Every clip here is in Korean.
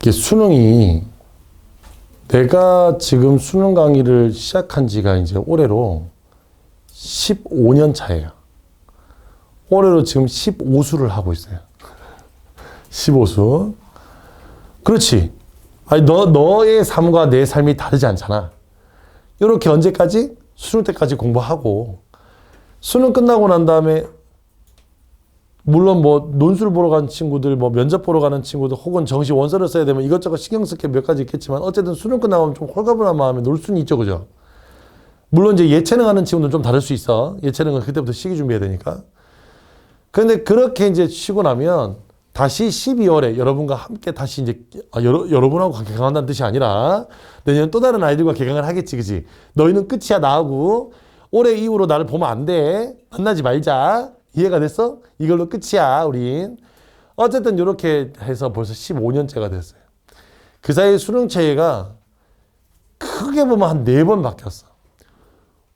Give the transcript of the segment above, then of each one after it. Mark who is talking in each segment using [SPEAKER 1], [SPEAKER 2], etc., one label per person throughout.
[SPEAKER 1] 이게 수능이 내가 지금 수능 강의를 시작한 지가 이제 올해로 15년 차예요. 올해로 지금 15수를 하고 있어요. 15수. 그렇지. 아니, 너의 삶과 내 삶이 다르지 않잖아. 이렇게 언제까지? 수능 때까지 공부하고, 수능 끝나고 난 다음에, 물론 뭐, 논술 보러 가는 친구들, 뭐, 면접 보러 가는 친구들, 혹은 정시 원서를 써야 되면 이것저것 신경 쓸 게 몇 가지 있겠지만, 어쨌든 수능 끝나면 좀 홀가분한 마음에 놀 수는 있죠, 그죠? 물론 이제 예체능 하는 친구들은 좀 다를 수 있어. 예체능은 그때부터 시기 준비해야 되니까. 근데 그렇게 이제 쉬고 나면, 다시 12월에 여러분과 함께 다시 이제, 여러분하고 개강한다는 뜻이 아니라, 내년 또 다른 아이들과 개강을 하겠지, 그지? 너희는 끝이야, 나하고. 올해 이후로 나를 보면 안 돼. 만나지 말자. 이해가 됐어? 이걸로 끝이야, 우린. 어쨌든 이렇게 해서 벌써 15년째가 됐어요. 그 사이에 수능 체계가 크게 보면 한 4번 바뀌었어.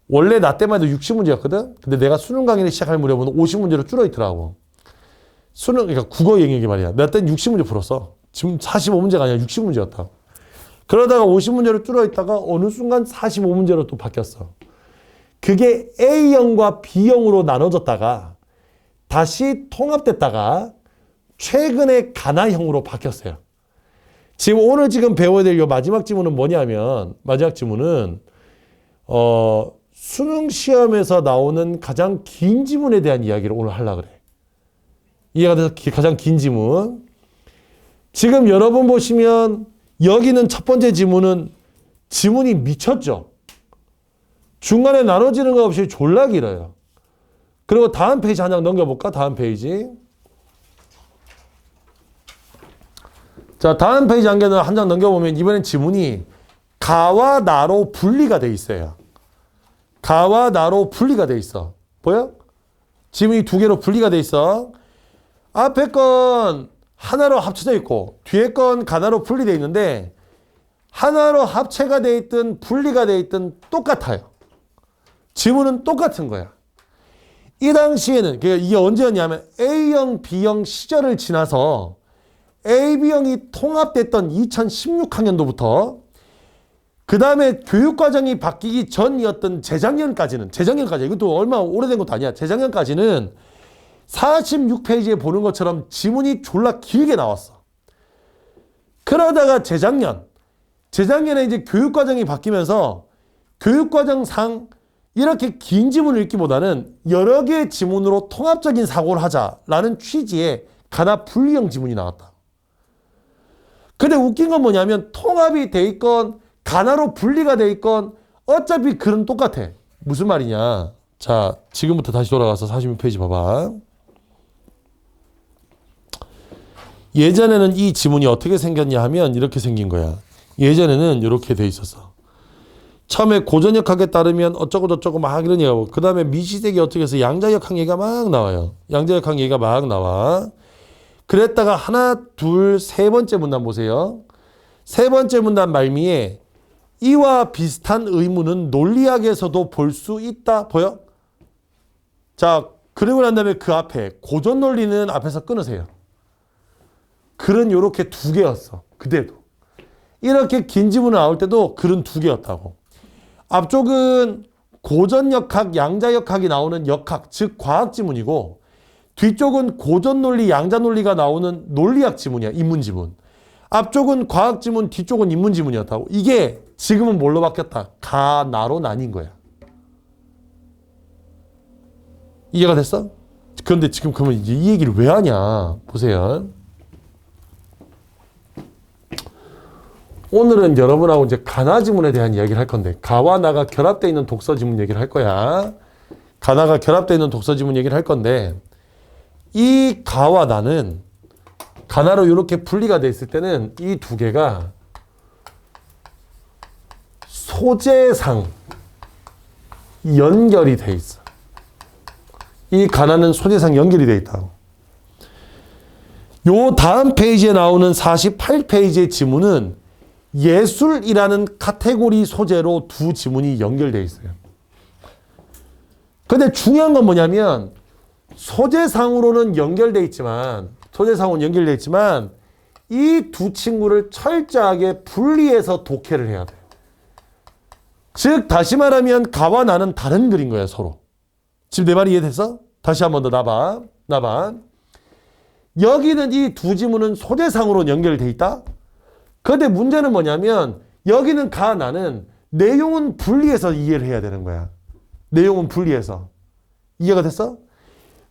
[SPEAKER 1] 원래 나 때만 해도 60문제였거든? 근데 내가 수능 강의를 시작할 무렵은 50문제로 줄어 있더라고. 수능, 그러니까 국어 영역이 말이야. 나 때는 60문제 풀었어. 지금 45문제가 아니라 60문제였다. 그러다가 50문제로 줄어 있다가 어느 순간 45문제로 또 바뀌었어. 그게 A형과 B형으로 나눠졌다가 다시 통합됐다가 최근에 가나형으로 바뀌었어요. 지금 오늘 지금 배워야 될 요 마지막 지문은 뭐냐면, 마지막 지문은 수능 시험에서 나오는 가장 긴 지문에 대한 이야기를 오늘 하려고 그래. 이해가 돼서 가장 긴 지문. 지금 여러분 보시면 여기는 첫 번째 지문은 지문이 미쳤죠. 중간에 나눠지는 거 없이 졸라 길어요. 그리고 다음 페이지 한 장 넘겨볼까? 다음 페이지. 자, 다음 페이지 한 장 넘겨보면 이번엔 지문이 가와 나로 분리가 돼 있어요. 가와 나로 분리가 돼 있어. 보여? 지문이 2개로 분리가 돼 있어. 앞에 건 하나로 합쳐져 있고 뒤에 건 가나로 분리되어 있는데 하나로 합체가 돼 있든 분리가 돼 있든 똑같아요. 지문은 똑같은 거야. 이 당시에는 이게 언제였냐면 A형, B형 시절을 지나서 A, B형이 통합됐던 2016학년도부터 그 다음에 교육과정이 바뀌기 전이었던 재작년까지는 이것도 얼마 오래된 것도 아니야. 재작년까지는 46페이지에 보는 것처럼 지문이 졸라 길게 나왔어. 그러다가 재작년에 이제 교육과정이 바뀌면서 교육과정상 이렇게 긴 지문을 읽기보다는 여러 개의 지문으로 통합적인 사고를 하자라는 취지의 가나 분리형 지문이 나왔다. 근데 웃긴 건 뭐냐면 통합이 돼 있건 가나로 분리가 돼 있건 어차피 글은 똑같아. 무슨 말이냐. 자, 지금부터 다시 돌아가서 46페이지 봐봐. 예전에는 이 지문이 어떻게 생겼냐 하면 이렇게 생긴 거야. 예전에는 이렇게 돼 있었어. 처음에 고전역학에 따르면 어쩌고저쩌고 막 이런 얘기하고 그 다음에 미시색이 어떻게 해서 양자역학 얘기가 막 나와요. 양자역학 얘기가 막 나와. 그랬다가 하나, 둘, 세 번째 문단 보세요. 세 번째 문단 말미에 이와 비슷한 의문은 논리학에서도 볼 수 있다. 보여? 자, 그리고 난 다음에 그 앞에 고전 논리는 앞에서 끊으세요. 글은 요렇게 2개였어. 그때도. 이렇게 긴 지문이 나올 때도 글은 2개였다고. 앞쪽은 고전역학, 양자역학이 나오는 역학, 즉 과학 지문이고 뒤쪽은 고전논리, 양자논리가 나오는 논리학 지문이야. 인문 지문. 앞쪽은 과학 지문, 뒤쪽은 인문 지문이었다고. 이게 지금은 뭘로 바뀌었다? 가, 나로 나뉜 거야. 이해가 됐어? 그런데 지금 그러면 이제 이 얘기를 왜 하냐? 보세요. 오늘은 여러분하고 이제 가나 지문에 대한 이야기를 할 건데 가와 나가 결합되어 있는 독서 지문 얘기를 할 거야. 가나가 결합되어 있는 독서 지문 얘기를 할 건데 이 가와 나는 가나로 이렇게 분리가 돼 있을 때는 이 2개가 소재상 연결이 돼 있어. 이 가나는 소재상 연결이 돼 있다고. 요 다음 페이지에 나오는 48페이지의 지문은 예술이라는 카테고리 소재로 2 지문이 연결되어 있어요. 근데 중요한 건 뭐냐면 소재상으로는 연결되어 있지만 이 두 친구를 철저하게 분리해서 독해를 해야 돼. 즉 다시 말하면 가와 나는 다른 글인 거야 서로. 지금 내 말이 이해됐어? 다시 한 번 더 나봐. 여기는 이 두 지문은 소대상으로 연결돼 있다. 그런데 문제는 뭐냐면 여기는 가 나는 내용은 분리해서 이해를 해야 되는 거야. 내용은 분리해서. 이해가 됐어?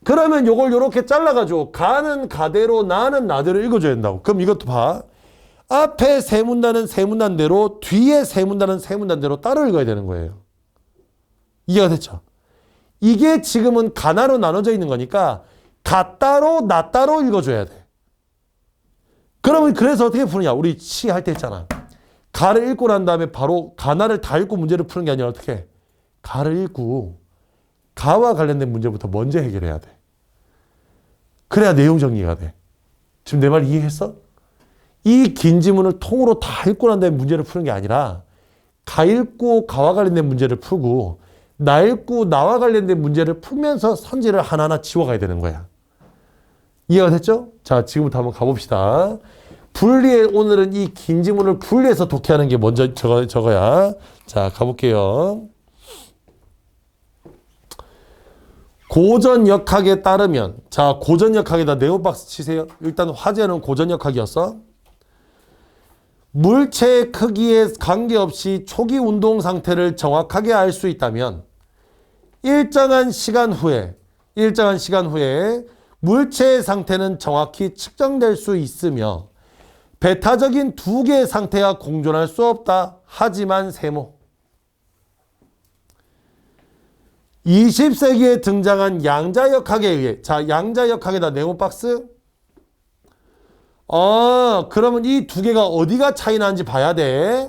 [SPEAKER 1] 그러면 요걸 요렇게 잘라가지고 가는 가대로 나는 나대로 읽어줘야 된다고. 그럼 이것도 봐. 앞에 세 문단은 세 문단대로 뒤에 세 문단은 세 문단대로 따로 읽어야 되는 거예요. 이해가 됐죠? 이게 지금은 가나로 나눠져 있는 거니까 가 따로 나 따로 읽어줘야 돼. 그러면 그래서 어떻게 푸느냐. 우리 시 할 때 했잖아. 가를 읽고 난 다음에 바로 가나를 다 읽고 문제를 푸는 게 아니라 어떻게 가를 읽고 가와 관련된 문제부터 먼저 해결해야 돼. 그래야 내용 정리가 돼. 지금 내 말 이해했어? 이 긴 지문을 통으로 다 읽고 난 다음에 문제를 푸는 게 아니라 가 읽고 가와 관련된 문제를 풀고 나 읽고 나와 관련된 문제를 풀면서 선지를 하나하나 지워가야 되는 거야. 이해가 됐죠? 자, 지금부터 한번 가봅시다. 오늘은 이 긴 지문을 분리해서 독해하는 게 먼저 저거야. 자, 가볼게요. 고전역학에 따르면, 자, 고전역학에다 네오박스 치세요. 일단 화제는 고전역학이었어. 물체의 크기에 관계없이 초기 운동 상태를 정확하게 알 수 있다면 일정한 시간 후에 물체의 상태는 정확히 측정될 수 있으며 배타적인 두 개의 상태가 공존할 수 없다. 하지만 세모. 20세기에 등장한 양자역학에 의해, 자, 양자역학에다 네모박스. 그러면 이 두 개가 어디가 차이 나는지 봐야 돼.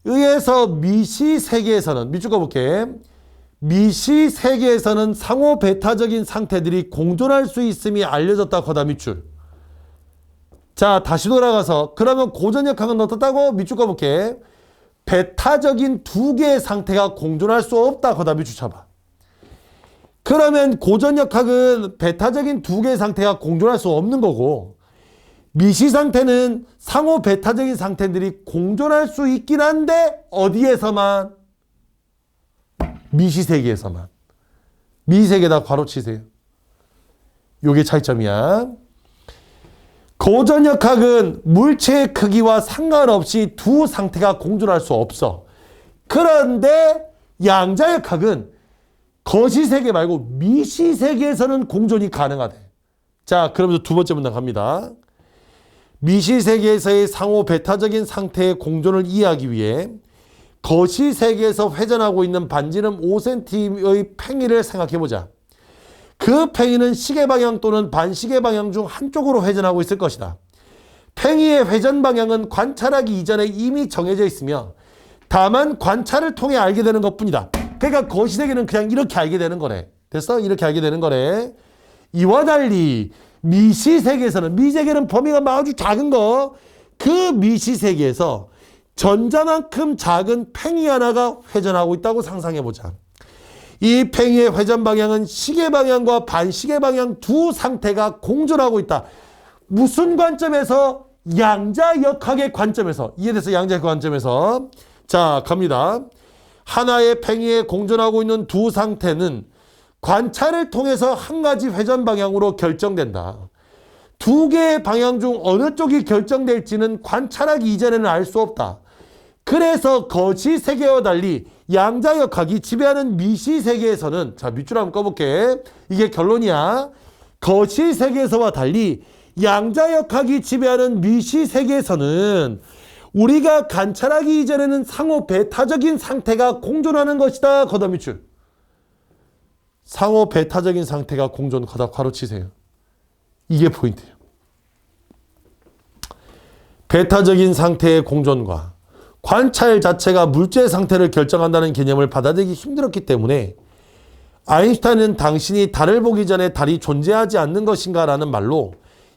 [SPEAKER 1] 의해서 미시 세계에서는, 밑줄 꺼볼게. 미시 세계에서는 상호 배타적인 상태들이 공존할 수 있음이 알려졌다. 거다 밑줄. 자, 다시 돌아가서 그러면 고전역학은 어떻다고? 밑줄 꺼볼게. 배타적인 두 개의 상태가 공존할 수 없다. 거다 밑줄 쳐봐. 그러면 고전역학은 배타적인 두 개의 상태가 공존할 수 없는 거고 미시 상태는 상호 배타적인 상태들이 공존할 수 있긴 한데 어디에서만? 미시 세계에서만. 미세계에다 괄호 치세요. 요게 차이점이야. 고전역학은 물체의 크기와 상관없이 두 상태가 공존할 수 없어. 그런데 양자역학은 거시세계 말고 미시세계에서는 공존이 가능하대. 자, 그러면서 두 번째 문단 갑니다. 미시세계에서의 상호 배타적인 상태의 공존을 이해하기 위해 거시세계에서 회전하고 있는 반지름 5cm의 팽이를 생각해보자. 그 팽이는 시계방향 또는 반시계방향 중 한쪽으로 회전하고 있을 것이다. 팽이의 회전 방향은 관찰하기 이전에 이미 정해져 있으며 다만 관찰을 통해 알게 되는 것뿐이다. 그러니까 거시세계는 그냥 이렇게 알게 되는 거래. 됐어? 이렇게 알게 되는 거래. 이와 달리 미시세계에서는, 미세계는 범위가 아주 작은 거, 그 미시세계에서 전자만큼 작은 팽이 하나가 회전하고 있다고 상상해보자. 이 팽이의 회전 방향은 시계 방향과 반시계 방향 두 상태가 공존하고 있다. 무슨 관점에서? 양자역학의 관점에서. 이해됐어? 양자역학 관점에서. 자, 갑니다. 하나의 팽이에 공존하고 있는 두 상태는 관찰을 통해서 한 가지 회전 방향으로 결정된다. 두 개의 방향 중 어느 쪽이 결정될지는 관찰하기 이전에는 알 수 없다. 그래서 거시세계와 달리 양자역학이 지배하는 미시세계에서는, 자, 밑줄 한번 꺼볼게. 이게 결론이야. 거시세계에서와 달리 양자역학이 지배하는 미시세계에서는 우리가 관찰하기 이전에는 상호 배타적인 상태가 공존하는 것이다. 거다 밑줄. 상호 배타적인 상태가 공존, 거다 괄호 치세요. 이게 포인트예요. 배타적인 상태의 공존과 관찰 자체가 물질 상태를 결정한다는 개념을 받아들이기 힘들었기 때문에 아인슈타인은 당신이 달을 보기 전에 달이 존재하지 않는 것인가 라는 말로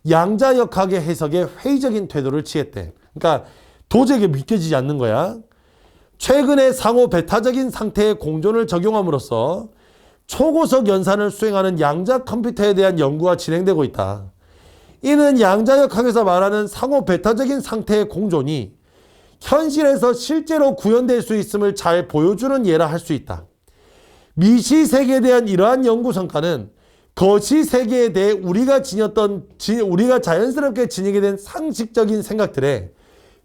[SPEAKER 1] 양자역학의 해석에 회의적인 태도를 취했대. 그러니까 도저히 믿겨지지 않는 거야. 최근에 상호 배타적인 상태의 공존을 적용함으로써 초고속 연산을 수행하는 양자 컴퓨터에 대한 연구가 진행되고 있다. 이는 양자역학에서 말하는 상호 배타적인 상태의 공존이 현실에서 실제로 구현될 수 있음을 잘 보여주는 예라 할 수 있다. 미시 세계에 대한 이러한 연구 성과는 거시 세계에 대해 우리가 자연스럽게 지니게 된 상식적인 생각들에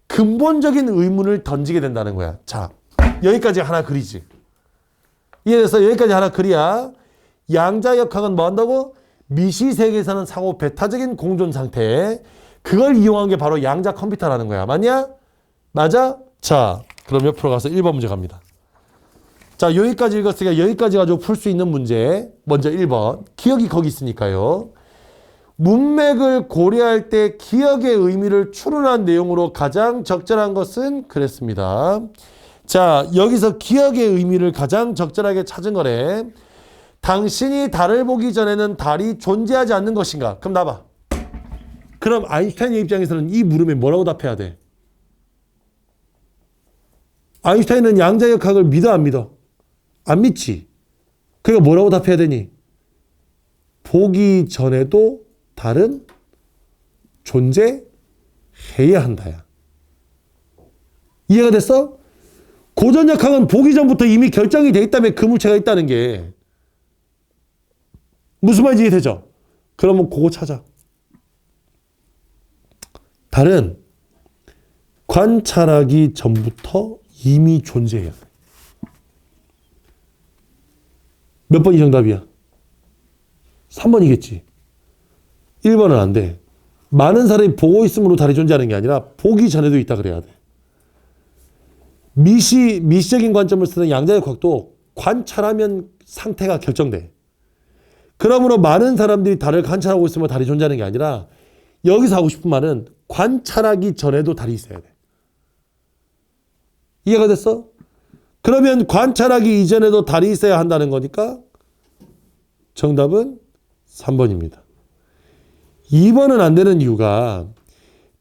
[SPEAKER 1] 근본적인 의문을 던지게 된다는 거야. 자, 여기까지 하나 그리지. 이해돼서 여기까지 하나 그려야 양자역학은 뭐 한다고? 미시 세계에서는 상호 배타적인 공존 상태. 그걸 이용한 게 바로 양자 컴퓨터라는 거야. 맞냐? 맞아? 자, 그럼 옆으로 가서 1번 문제 갑니다. 자, 여기까지 읽었으니까 여기까지 가지고 풀 수 있는 문제. 먼저 1번. 기억이 거기 있으니까요. 문맥을 고려할 때 기억의 의미를 추론한 내용으로 가장 적절한 것은 그랬습니다. 자, 여기서 기억의 의미를 가장 적절하게 찾은 거래. 당신이 달을 보기 전에는 달이 존재하지 않는 것인가? 그럼 나봐. 그럼 아인슈타인의 입장에서는 이 물음에 뭐라고 답해야 돼? 아인슈타인은 양자역학을 믿어 안 믿어? 안 믿지. 그러니까 뭐라고 답해야 되니? 보기 전에도 달은 존재해야 한다야. 이해가 됐어? 고전역학은 보기 전부터 이미 결정이 돼 있다면 그 물체가 있다는 게 무슨 말인지 이해되죠? 그러면 그거 찾아. 달은 관찰하기 전부터 이미 존재해야 돼. 몇 번이 정답이야? 3번이겠지. 1번은 안 돼. 많은 사람이 보고 있음으로 달이 존재하는 게 아니라 보기 전에도 있다 그래야 돼. 미시적인 관점을 쓰는 양자역학도 관찰하면 상태가 결정돼. 그러므로 많은 사람들이 달을 관찰하고 있으면 달이 존재하는 게 아니라 여기서 하고 싶은 말은 관찰하기 전에도 달이 있어야 돼. 이해가 됐어? 그러면 관찰하기 이전에도 달이 있어야 한다는 거니까 정답은 3번입니다. 2번은 안 되는 이유가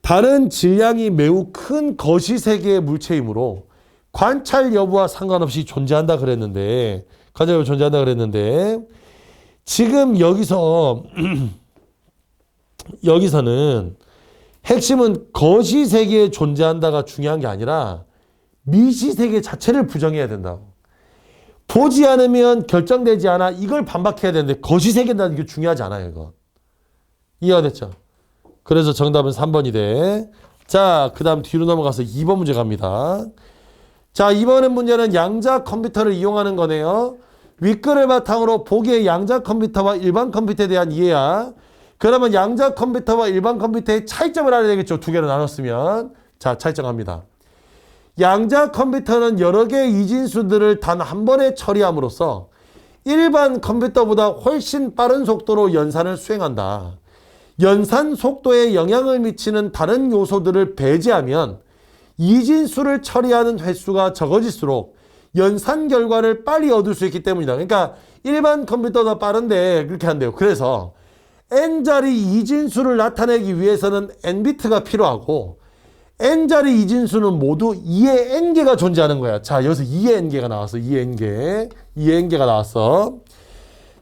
[SPEAKER 1] 달은 질량이 매우 큰 거시세계의 물체이므로 관찰 여부와 상관없이 존재한다 그랬는데, 관찰 여부 존재한다 그랬는데, 지금 여기서는 핵심은 거시세계에 존재한다가 중요한 게 아니라 미시세계 자체를 부정해야 된다고. 보지 않으면 결정되지 않아. 이걸 반박해야 되는데 거시세계라는 게 중요하지 않아요. 이거. 이해가 됐죠? 그래서 정답은 3번이 돼. 자, 그 다음 뒤로 넘어가서 2번 문제 갑니다. 자, 이번엔 문제는 양자 컴퓨터를 이용하는 거네요. 윗글을 바탕으로 보기의 양자 컴퓨터와 일반 컴퓨터에 대한 이해야. 그러면 양자 컴퓨터와 일반 컴퓨터의 차이점을 알아야 되겠죠. 두 개로 나눴으면. 자, 차이점 합니다. 양자 컴퓨터는 여러 개의 이진수들을 단 한 번에 처리함으로써 일반 컴퓨터보다 훨씬 빠른 속도로 연산을 수행한다. 연산 속도에 영향을 미치는 다른 요소들을 배제하면 이진수를 처리하는 횟수가 적어질수록 연산 결과를 빨리 얻을 수 있기 때문이다. 그러니까 일반 컴퓨터가 빠른데 그렇게 한대요. 그래서 n자리 이진수를 나타내기 위해서는 n비트가 필요하고 n자리 이진수는 모두 2의 n개가 존재하는 거야. 자, 여기서 2의 n개가 나왔어. 2의 n개. 2의 n개가 나왔어.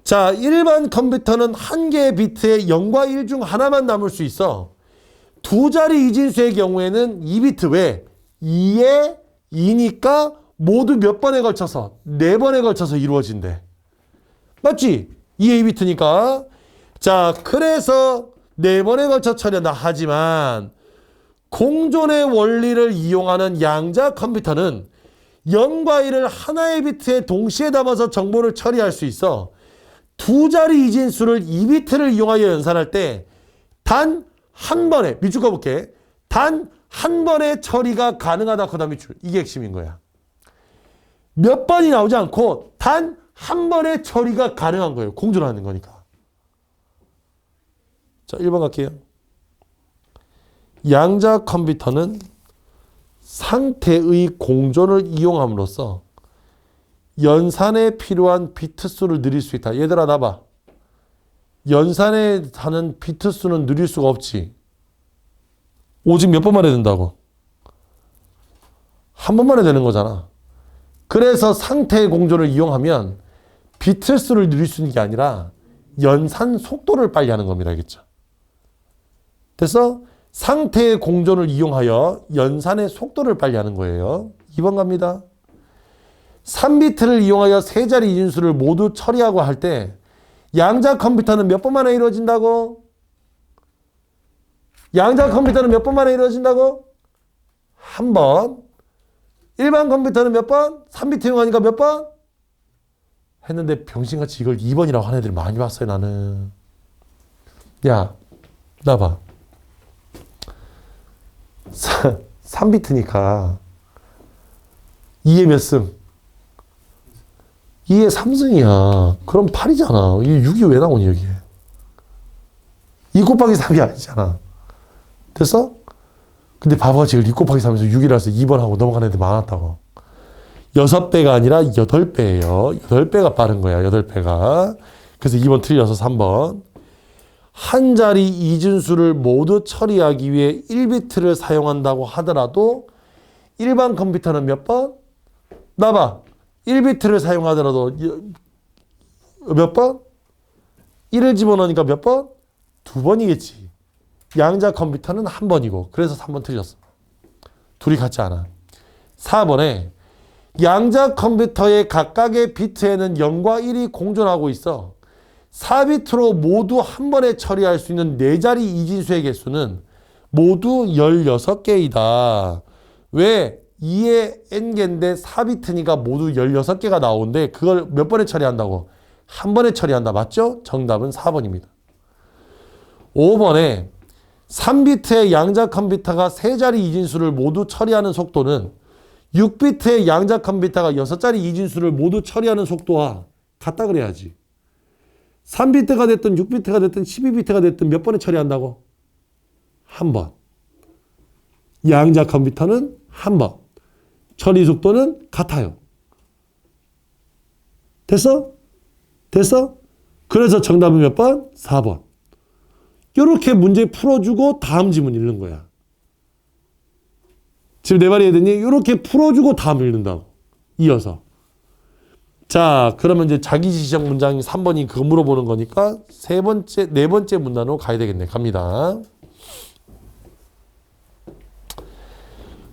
[SPEAKER 1] 자, 일반 컴퓨터는 한 개의 비트에 0과 1 중 하나만 남을 수 있어. 두 자리 이진수의 경우에는 2비트 왜? 2에 2니까 모두 몇 번에 걸쳐서? 4번에 걸쳐서 이루어진대. 맞지? 2에 2비트니까. 자, 그래서 4번에 걸쳐 처리한다. 하지만 공존의 원리를 이용하는 양자 컴퓨터는 0과 1을 하나의 비트에 동시에 담아서 정보를 처리할 수 있어. 두 자리 이진수를 2비트를 이용하여 연산할 때 단 한 번에, 밑줄 꺼볼게. 단 한 번의 처리가 가능하다. 그 다음 밑줄. 이게 핵심인 거야. 몇 번이 나오지 않고 단 한 번의 처리가 가능한 거예요. 공존하는 거니까. 자, 1번 갈게요. 양자 컴퓨터는 상태의 공존을 이용함으로써 연산에 필요한 비트 수를 늘릴 수 있다. 얘들아, 나봐. 연산에 하는 비트 수는 늘릴 수가 없지. 오직 몇 번만 해야 된다고? 한 번만 해야 되는 거잖아. 그래서 상태의 공존을 이용하면 비트 수를 늘릴 수 있는 게 아니라 연산 속도를 빨리 하는 겁니다. 알겠죠? 그래서 상태의 공존을 이용하여 연산의 속도를 빨리 하는 거예요. 2번 갑니다. 3비트를 이용하여 세 자리 이진수를 모두 처리하고 할 때 양자 컴퓨터는 몇 번 만에 이루어진다고? 양자 컴퓨터는 몇 번 만에 이루어진다고? 한 번. 일반 컴퓨터는 몇 번? 3비트 이용하니까 몇 번? 했는데 병신같이 이걸 2번이라고 하는 애들 많이 봤어요, 나는. 야, 나 봐. 3비트니까 2에 몇 승? 2에 3승이야. 그럼 8이잖아. 이게 6이 왜 나오니, 여기에? 2 곱하기 3이 아니잖아. 됐어? 근데 바보가 지금 2 곱하기 3에서 6이라서 2번 하고 넘어가는 애들 많았다고. 6배가 아니라 8배예요. 8배가 빠른 거야, 8배가. 그래서 2번 틀려서 3번. 한 자리 이진수를 모두 처리하기 위해 1비트를 사용한다고 하더라도 일반 컴퓨터는 몇 번? 나봐. 1비트를 사용하더라도 몇 번? 1을 집어넣으니까 몇 번? 2번이겠지. 양자 컴퓨터는 한 번이고 그래서 3번 틀렸어. 둘이 같지 않아. 4번에 양자 컴퓨터의 각각의 비트에는 0과 1이 공존하고 있어. 4비트로 모두 한 번에 처리할 수 있는 4자리 이진수의 개수는 모두 16개이다. 왜? 2의 n개인데 4비트니까 모두 16개가 나오는데 그걸 몇 번에 처리한다고? 한 번에 처리한다. 맞죠? 정답은 4번입니다. 5번에 3비트의 양자 컴퓨터가 3자리 이진수를 모두 처리하는 속도는 6비트의 양자 컴퓨터가 6자리 이진수를 모두 처리하는 속도와 같다 그래야지. 3비트가 됐든 6비트가 됐든 12비트가 됐든 몇 번에 처리한다고? 한 번. 양자 컴퓨터는 한 번. 처리 속도는 같아요. 됐어? 됐어? 그래서 정답은 몇 번? 4번. 이렇게 문제 풀어주고 다음 지문 읽는 거야. 지금 내 말이 해야 되니? 이렇게 풀어주고 다음 읽는다고. 이어서. 자, 그러면 이제 자기지시적 문장이 3번이 그거 물어보는 거니까 네 번째 문단으로 가야 되겠네. 갑니다.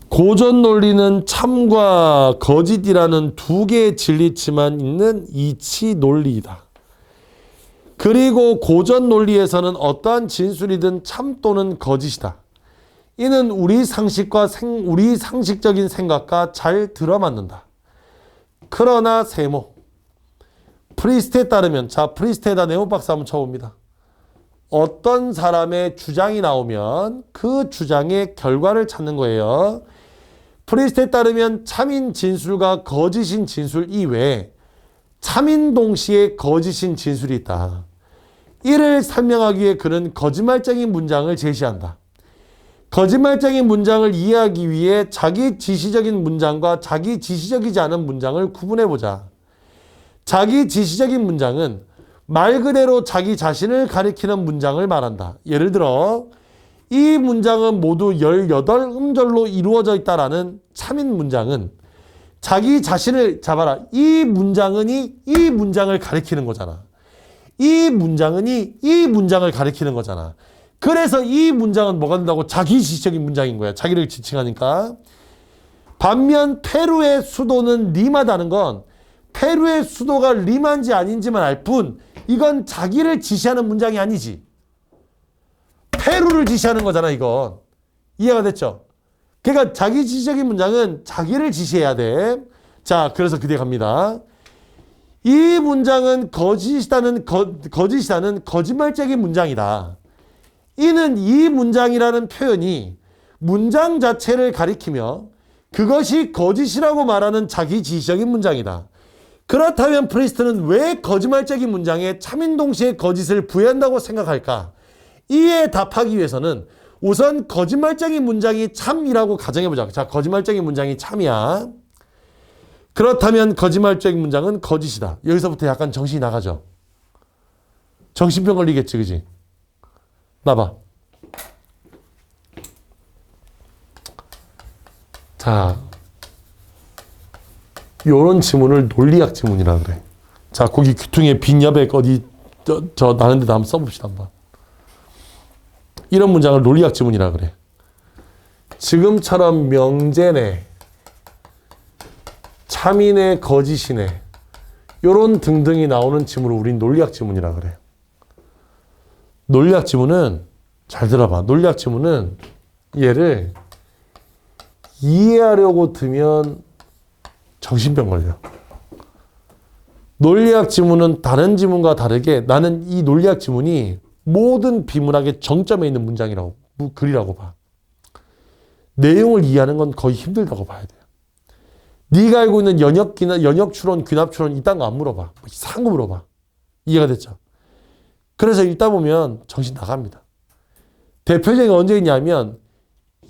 [SPEAKER 1] 고전 논리는 참과 거짓이라는 두 개의 진리치만 있는 이치 논리이다. 그리고 고전 논리에서는 어떠한 진술이든 참 또는 거짓이다. 이는 우리 상식과 우리 상식적인 생각과 잘 들어맞는다. 그러나 세모. 프리스트에 따르면, 자, 프리스트에다 네모박스 한번 쳐봅니다. 어떤 사람의 주장이 나오면 그 주장의 결과를 찾는 거예요. 프리스트에 따르면 참인 진술과 거짓인 진술 이외에 참인 동시에 거짓인 진술이 있다. 이를 설명하기 위해 그는 거짓말적인 문장을 제시한다. 거짓말적인 문장을 이해하기 위해 자기 지시적인 문장과 자기 지시적이지 않은 문장을 구분해보자. 자기 지시적인 문장은 말 그대로 자기 자신을 가리키는 문장을 말한다. 예를 들어 이 문장은 모두 18음절로 이루어져 있다라는 참인 문장은 자기 자신을 잡아라. 이 문장은 이 문장을 가리키는 거잖아. 이 문장은 이 문장을 가리키는 거잖아. 그래서 이 문장은 뭐가 된다고? 자기 지시적인 문장인 거야. 자기를 지칭하니까. 반면 페루의 수도는 리마다는 건 페루의 수도가 리마인지 아닌지만 알 뿐 이건 자기를 지시하는 문장이 아니지. 페루를 지시하는 거잖아, 이건. 이해가 됐죠? 그러니까 자기 지시적인 문장은 자기를 지시해야 돼. 자, 그래서 그대 갑니다. 이 문장은 거짓이다는 거짓말적인 문장이다. 이는 이 문장이라는 표현이 문장 자체를 가리키며 그것이 거짓이라고 말하는 자기 지시적인 문장이다. 그렇다면 프리스트는 왜 거짓말적인 문장에 참인 동시에 거짓을 부여한다고 생각할까? 이에 답하기 위해서는 우선 거짓말적인 문장이 참이라고 가정해보자. 자, 거짓말적인 문장이 참이야. 그렇다면 거짓말적인 문장은 거짓이다. 여기서부터 약간 정신이 나가죠. 정신병 걸리겠지, 그지? 나봐. 자, 요런 지문을 논리학 지문이라 그래. 자, 거기 귀퉁이에 빈 여백 어디 저 나는 데다 한번 써봅시다, 한번. 이런 문장을 논리학 지문이라 그래. 지금처럼 명제네, 참이네, 거짓이네, 요런 등등이 나오는 지문을 우린 논리학 지문이라 그래. 논리학 지문은 잘 들어봐. 논리학 지문은 얘를 이해하려고 들면 정신병 걸려. 논리학 지문은 다른 지문과 다르게 나는 이 논리학 지문이 모든 비문학의 정점에 있는 문장이라고, 글이라고 봐. 내용을 이해하는 건 거의 힘들다고 봐야 돼요. 네가 알고 있는 연역 추론, 귀납 추론 이딴 거 안 물어봐. 이상한 거 물어봐. 이해가 됐죠? 그래서 읽다 보면 정신 나갑니다. 대표적인 언제 있냐면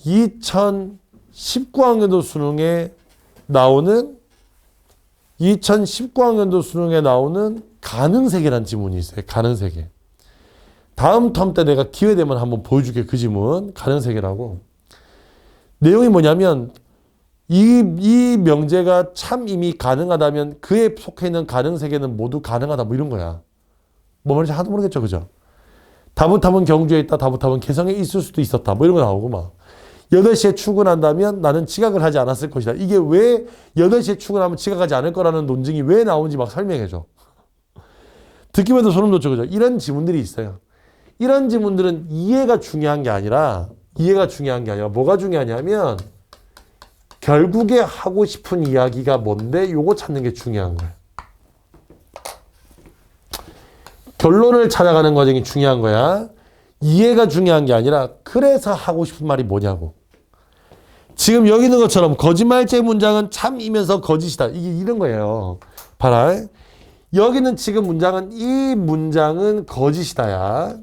[SPEAKER 1] 2019학년도 수능에 나오는 가능세계라는 지문이 있어요. 가능세계. 다음 텀 때 내가 기회 되면 한번 보여줄게. 그 지문. 가능세계라고. 내용이 뭐냐면 이 명제가 참 이미 가능하다면 그에 속해 있는 가능세계는 모두 가능하다. 뭐 이런 거야. 뭐 말인지 하나도 모르겠죠. 그죠? 다부탑은 경주에 있다. 다부탑은 개성에 있을 수도 있었다. 뭐 이런 거 나오고 막. 8시에 출근한다면 나는 지각을 하지 않았을 것이다. 이게 왜 8시에 출근하면 지각하지 않을 거라는 논증이 왜 나오는지 막 설명해줘. 듣기만 해도 소름 돋죠. 그죠? 이런 지문들이 있어요. 이런 지문들은 이해가 중요한 게 아니라 뭐가 중요하냐면 결국에 하고 싶은 이야기가 뭔데 요거 찾는 게 중요한 거예요. 결론을 찾아가는 과정이 중요한 거야. 이해가 중요한 게 아니라 그래서 하고 싶은 말이 뭐냐고. 지금 여기 있는 것처럼 거짓말제 문장은 참이면서 거짓이다. 이게 이런 거예요. 봐라. 여기는 지금 문장은 이 문장은 거짓이다야.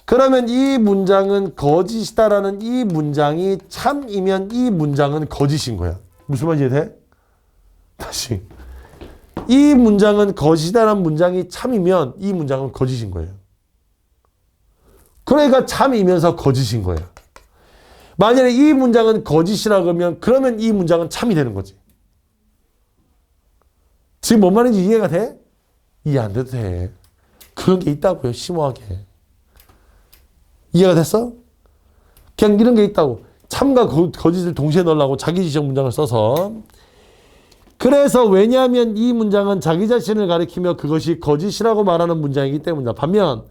[SPEAKER 1] 그러면 이 문장은 거짓이다라는 이 문장이 참이면 이 문장은 거짓인 거야. 무슨 말인지 이해돼? 다시. 이 문장은 거짓이다라는 문장이 참이면 이 문장은 거짓인 거예요. 그러니까 참이면서 거짓인 거예요. 만약에 이 문장은 거짓이라 그러면 이 문장은 참이 되는 거지. 지금 뭔 말인지 이해가 돼? 이해 안 돼도 돼. 그런 게 있다고요. 심오하게. 이해가 됐어? 그냥 이런 게 있다고. 참과 거짓을 동시에 넣으려고 자기 지적 문장을 써서. 그래서 왜냐하면 이 문장은 자기 자신을 가리키며 그것이 거짓이라고 말하는 문장이기 때문이다. 반면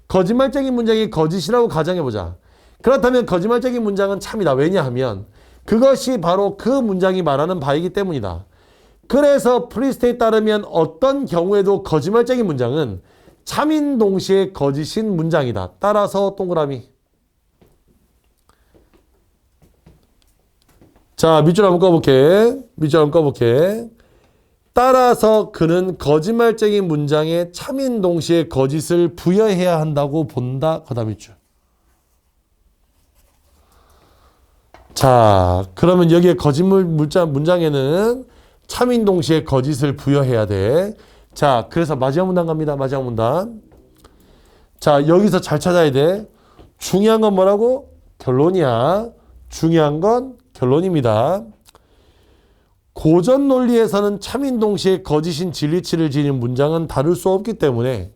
[SPEAKER 1] 거짓말적인 문장이 거짓이라고 가정해보자. 그렇다면 거짓말적인 문장은 참이다. 왜냐하면 그것이 바로 그 문장이 말하는 바이기 때문이다. 그래서 프리스트에 따르면 어떤 경우에도 거짓말적인 문장은 참인 동시에 거짓인 문장이다. 따라서 동그라미. 자, 밑줄 한번 꺼볼게. 따라서 그는 거짓말적인 문장에 참인 동시에 거짓을 부여해야 한다고 본다. 그 다음 밑줄. 자, 그러면 여기에 거짓말 문장에는 참인 동시에 거짓을 부여해야 돼. 자, 그래서 마지막 문단 갑니다. 마지막 문단. 자, 여기서 잘 찾아야 돼. 중요한 건 뭐라고? 결론이야. 중요한 건 결론입니다. 고전 논리에서는 참인 동시에 거짓인 진리치를 지닌 문장은 다룰 수 없기 때문에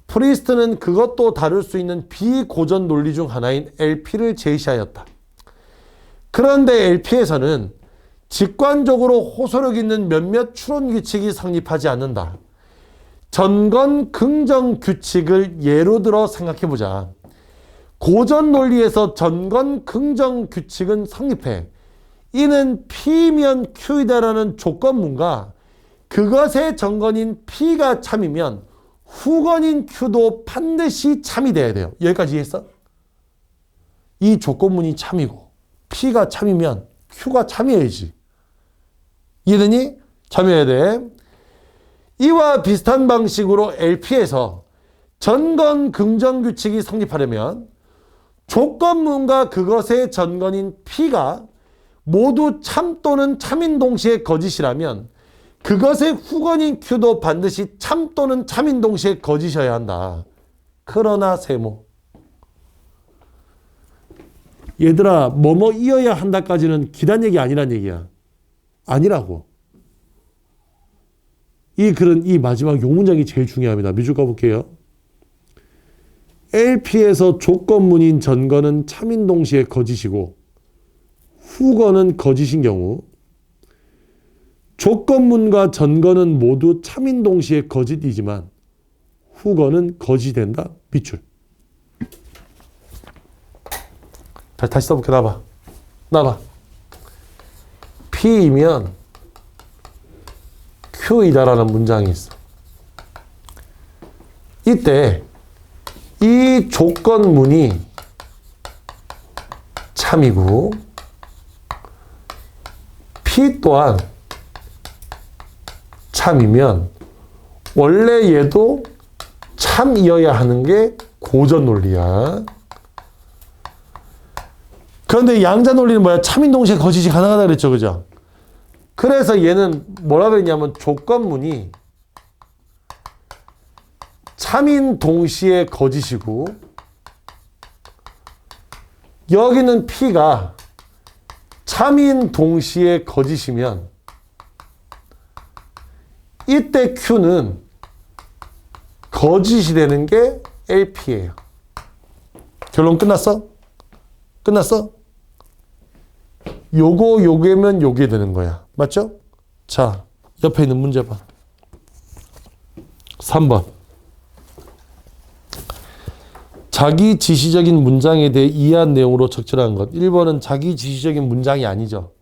[SPEAKER 1] 프리스트는 그것도 다룰 수 있는 비고전 논리 중 하나인 LP를 제시하였다. 그런데 LP에서는 직관적으로 호소력 있는 몇몇 추론 규칙이 성립하지 않는다. 전건 긍정 규칙을 예로 들어 생각해보자. 고전 논리에서 전건 긍정 규칙은 성립해. 이는 P면 Q이다라는 조건문과 그것의 전건인 P가 참이면 후건인 Q도 반드시 참이 돼야 돼요. 여기까지 이해했어? 이 조건문이 참이고 P가 참이면 Q가 참이어야지. 이해되니? 참여해야 돼. 이와 비슷한 방식으로 LP에서 전건 긍정 규칙이 성립하려면 조건문과 그것의 전건인 P가 모두 참 또는 참인 동시에 거짓이라면 그것의 후건인 Q도 반드시 참 또는 참인 동시에 거짓이어야 한다. 그러나 세모. 얘들아, 뭐뭐이어야 한다까지는 기단 얘기 아니란 얘기야. 아니라고. 이 글은 이 마지막 요 문장이 제일 중요합니다. 밑줄 까볼게요. LP에서 조건문인 전거는 참인 동시에 거짓이고 후거는 거짓인 경우 조건문과 전거는 모두 참인 동시에 거짓이지만 후거는 거짓이 된다. 밑줄. 다시 써볼게. 나봐. P이면 Q이다라는 문장이 있어. 이때 이 조건문이 참이고 P 또한 참이면 원래 얘도 참이어야 하는 게 고전 논리야. 그런데 양자 논리는 뭐야? 참인 동시에 거짓이 가능하다 그랬죠. 그죠? 그래서 얘는 뭐라 그랬냐면 조건문이 참인 동시에 거짓이고 여기는 P가 참인 동시에 거짓이면 이때 Q는 거짓이 되는 게 LP예요. 결론 끝났어? 끝났어? 요게면 요게 되는 거야. 맞죠? 자, 옆에 있는 문제 봐. 3번. 자기 지시적인 문장에 대해 이해한 내용으로 적절한 것. 1번은 자기 지시적인 문장이 아니죠.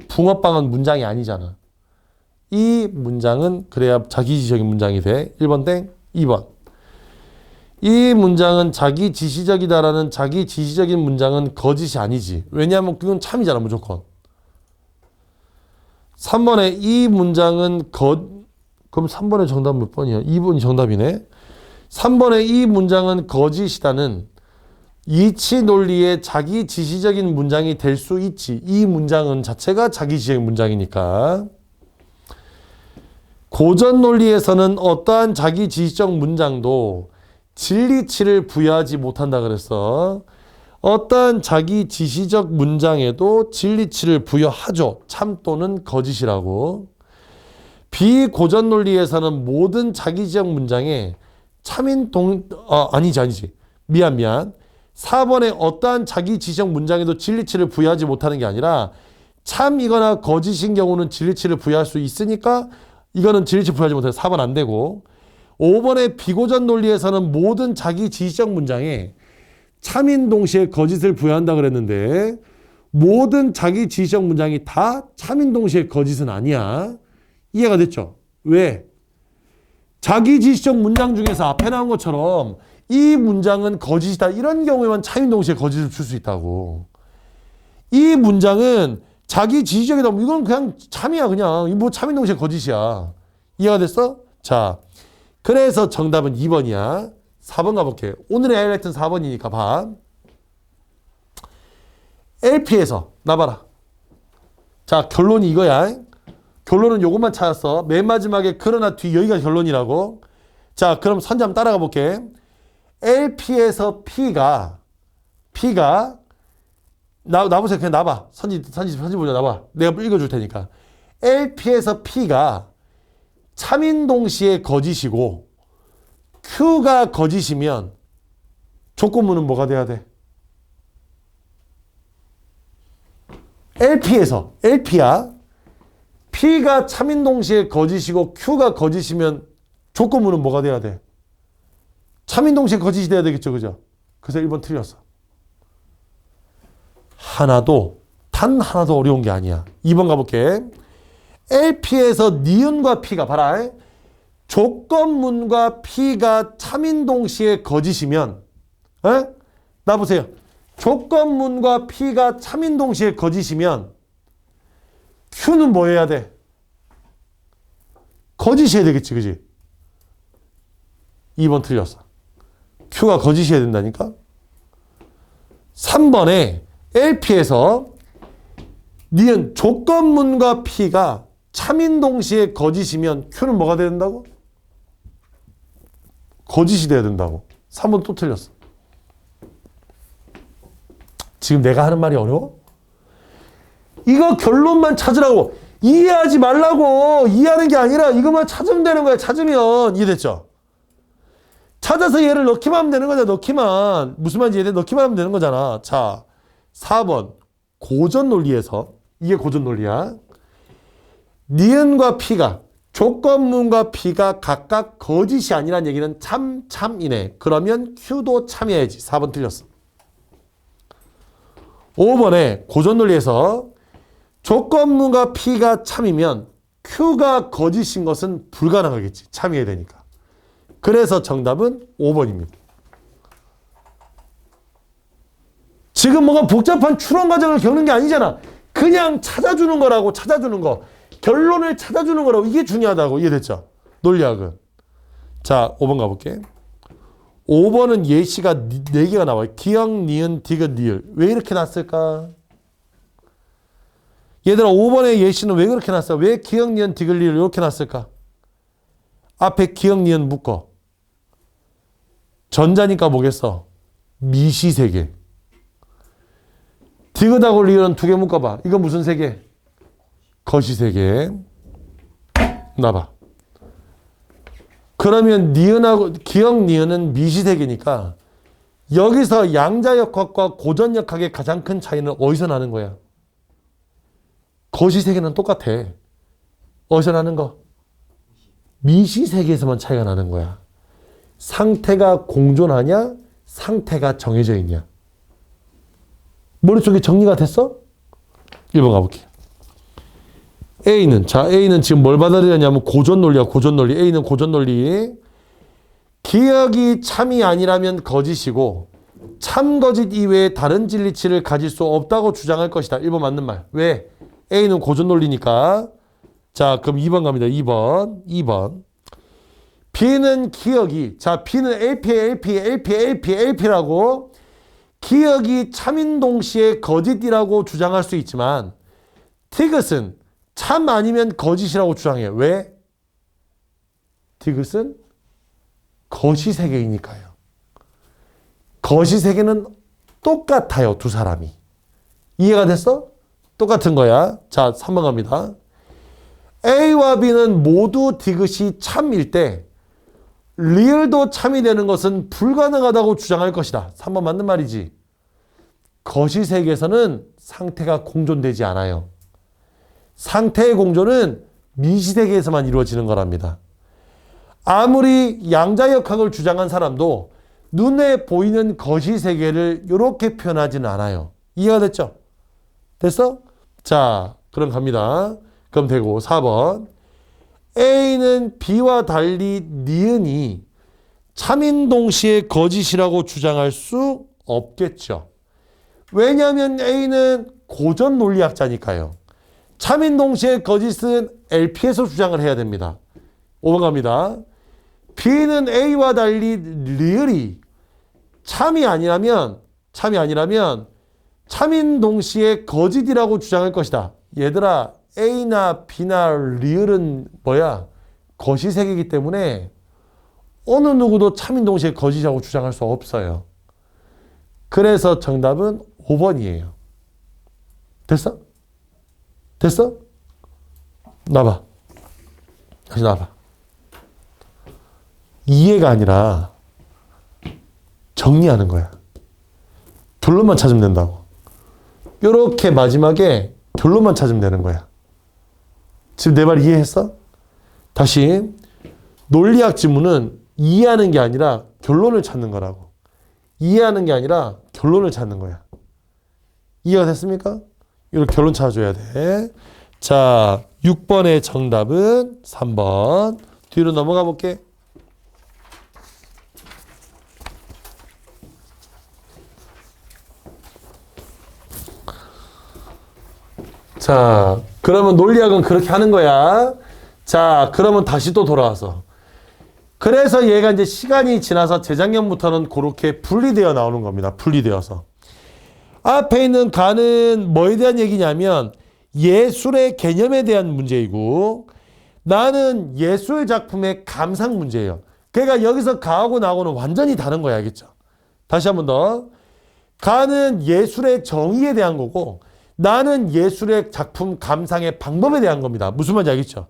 [SPEAKER 1] 붕어빵은 문장이 아니잖아. 이 문장은 그래야 자기 지시적인 문장이 돼. 1번 땡. 2번. 이 문장은 자기 지시적이다라는 자기 지시적인 문장은 거짓이 아니지. 왜냐하면 그건 참이잖아, 무조건. 3번에 이 문장은 그럼 3번의 정답 몇 번이야? 2번이 정답이네. 3번의 이 문장은 거짓이다는 이치 논리의 자기 지시적인 문장이 될 수 있지. 이 문장은 자체가 자기 지시적인 문장이니까. 고전 논리에서는 어떠한 자기 지시적 문장도 진리치를 부여하지 못한다 그랬어. 어떠한 자기 지시적 문장에도 진리치를 부여하죠. 참 또는 거짓이라고. 비고전 논리에서는 모든 자기 지시적 문장에 아니지. 미안. 4번에 어떠한 자기 지시적 문장에도 진리치를 부여하지 못하는 게 아니라 참이거나 거짓인 경우는 진리치를 부여할 수 있으니까 이거는 진리치 부여하지 못해서 4번 안 되고 5번의 비고전 논리에서는 모든 자기 지시적 문장에 참인 동시에 거짓을 부여한다 그랬는데 모든 자기 지시적 문장이 다 참인 동시에 거짓은 아니야. 이해가 됐죠? 왜? 자기 지시적 문장 중에서 앞에 나온 것처럼 이 문장은 거짓이다. 이런 경우에만 참인 동시에 거짓을 줄 수 있다고. 이 문장은 자기 지시적이다. 이건 그냥 참이야. 그냥 뭐 참인 동시에 거짓이야. 이해가 됐어? 자, 그래서 정답은 2번이야. 4번 가볼게요. 오늘의 하이라이트는 4번이니까 봐. LP에서 나봐라. 자, 결론이 이거야. 결론은 요것만 찾았어. 맨 마지막에 그러나 뒤 여기가 결론이라고. 자, 그럼 선지 한번 따라가 볼게. LP에서 P가 나보세요. 그냥 나봐. 선지 보자. 나봐. 내가 읽어줄 테니까. LP에서 P가 참인 동시에 거짓이고 Q가 거짓이면 조건문은 뭐가 돼야 돼? LP야. P가 참인 동시에 거짓이고 Q가 거짓이면 조건문은 뭐가 돼야 돼? 참인 동시에 거짓이 돼야 되겠죠. 그죠? 그래서 1번 틀렸어. 단 하나도 어려운 게 아니야. 2번 가볼게. LP에서 니은과 P가 봐라. 조건문과 P가 참인 동시에 거짓이면 나 보세요. 조건문과 P가 참인 동시에 거짓이면 Q는 뭐 해야 돼? 거짓이어야 되겠지. 그지? 2번 틀렸어. Q가 거짓이어야 된다니까? 3번에 LP에서 니은 조건문과 P가 참인 동시에 거짓이면 Q는 뭐가 돼야 된다고? 거짓이 돼야 된다고. 3번 또 틀렸어. 지금 내가 하는 말이 어려워? 이거 결론만 찾으라고. 이해하지 말라고. 이해하는 게 아니라 이것만 찾으면 되는 거야. 찾으면. 이해됐죠? 찾아서 얘를 넣기만 하면 되는 거잖아. 넣기만. 무슨 말인지 이해돼? 넣기만 하면 되는 거잖아. 자, 4번. 고전 논리에서, 이게 고전 논리야. 니은과 피가, 조건문과 피가 각각 거짓이 아니란 얘기는 참이네. 그러면 Q도 참이어야지. 4번 틀렸어. 5번에 고전 논리에서 조건문과 P가 참이면 Q가 거짓인 것은 불가능하겠지. 참이어야 되니까. 그래서 정답은 5번입니다. 지금 뭔가 복잡한 추론 과정을 겪는 게 아니잖아. 그냥 찾아주는 거라고. 찾아주는 거. 결론을 찾아주는 거라고. 이게 중요하다고. 이해됐죠? 논리학은. 자, 5번 가볼게. 5번은 예시가 4개가 나와요. 기역, 니은, 디귿, 리을. 왜 이렇게 났을까? 얘들아, 5번의 예시는 왜 그렇게 났어? 왜 기역, 니은, 디귿, 리을 이렇게 났을까? 앞에 기역, 니은 묶어. 전자니까 뭐겠어? 미시세계. 디귿하고 리을은 2개 묶어봐. 이건 무슨 세계? 거시세계. 나봐. 그러면 니은하고 기역 니은은 미시세계니까 여기서 양자역학과 고전역학의 가장 큰 차이는 어디서 나는 거야? 거시세계는 똑같아. 어디서 나는 거? 미시세계에서만 차이가 나는 거야. 상태가 공존하냐? 상태가 정해져 있냐? 머릿속에 정리가 됐어? 1번 가볼게요. A는 지금 뭘 받아들였냐면 고전 논리야. 고전 논리. A는 고전 논리. 기억이 참이 아니라면 거짓이고 참 거짓 이외에 다른 진리치를 가질 수 없다고 주장할 것이다. 1번 맞는 말. 왜? A는 고전 논리니까. 자, 그럼 2번 갑니다. 2번. B는 기억이, B는 LP라고 기억이 참인 동시에 거짓이라고 주장할 수 있지만 디귿은 참 아니면 거짓이라고 주장해요. 왜? 디귿은 거시세계이니까요. 거시세계는 똑같아요. 두 사람이. 이해가 됐어? 똑같은 거야. 자, 3번 갑니다. A와 B는 모두 디귿이 참일 때 리을도 참이 되는 것은 불가능하다고 주장할 것이다. 3번 맞는 말이지. 거시세계에서는 상태가 공존되지 않아요. 상태의 공존은 미시세계에서만 이루어지는 거랍니다. 아무리 양자역학을 주장한 사람도 눈에 보이는 거시세계를 이렇게 표현하지는 않아요. 이해가 됐죠? 됐어? 자, 그럼 갑니다. 그럼 되고 4번. A는 B와 달리 니은이 참인 동시에 거짓이라고 주장할 수 없겠죠. 왜냐하면 A는 고전 논리학자니까요. 참인 동시에 거짓은 LP에서 주장을 해야 됩니다. 5번 갑니다. B는 A와 달리 리을이 참이 아니라면 참인 동시에 거짓이라고 주장할 것이다. 얘들아, A나 B나 리을은 뭐야? 거시세계이기 때문에 어느 누구도 참인 동시에 거짓이라고 주장할 수 없어요. 그래서 정답은 5번이에요. 됐어? 됐어? 나봐. 다시 나봐. 이해가 아니라 정리하는 거야. 결론만 찾으면 된다고. 이렇게 마지막에 결론만 찾으면 되는 거야. 지금 내 말 이해했어? 다시. 논리학 지문은 이해하는 게 아니라 결론을 찾는 거라고. 이해하는 게 아니라 결론을 찾는 거야. 이해가 됐습니까? 이렇게 결론 찾아줘야 돼. 자, 6번의 정답은 3번. 뒤로 넘어가 볼게. 자, 그러면 논리학은 그렇게 하는 거야. 자, 그러면 다시 또 돌아와서. 그래서 얘가 이제 시간이 지나서 재작년부터는 그렇게 분리되어 나오는 겁니다. 분리되어서. 앞에 있는 가는 뭐에 대한 얘기냐면 예술의 개념에 대한 문제이고 나는 예술 작품의 감상 문제예요. 그러니까 여기서 가하고 나하고는 완전히 다른 거야. 알겠죠? 다시 한 번 더. 가는 예술의 정의에 대한 거고 나는 예술의 작품 감상의 방법에 대한 겁니다. 무슨 말인지 알겠죠?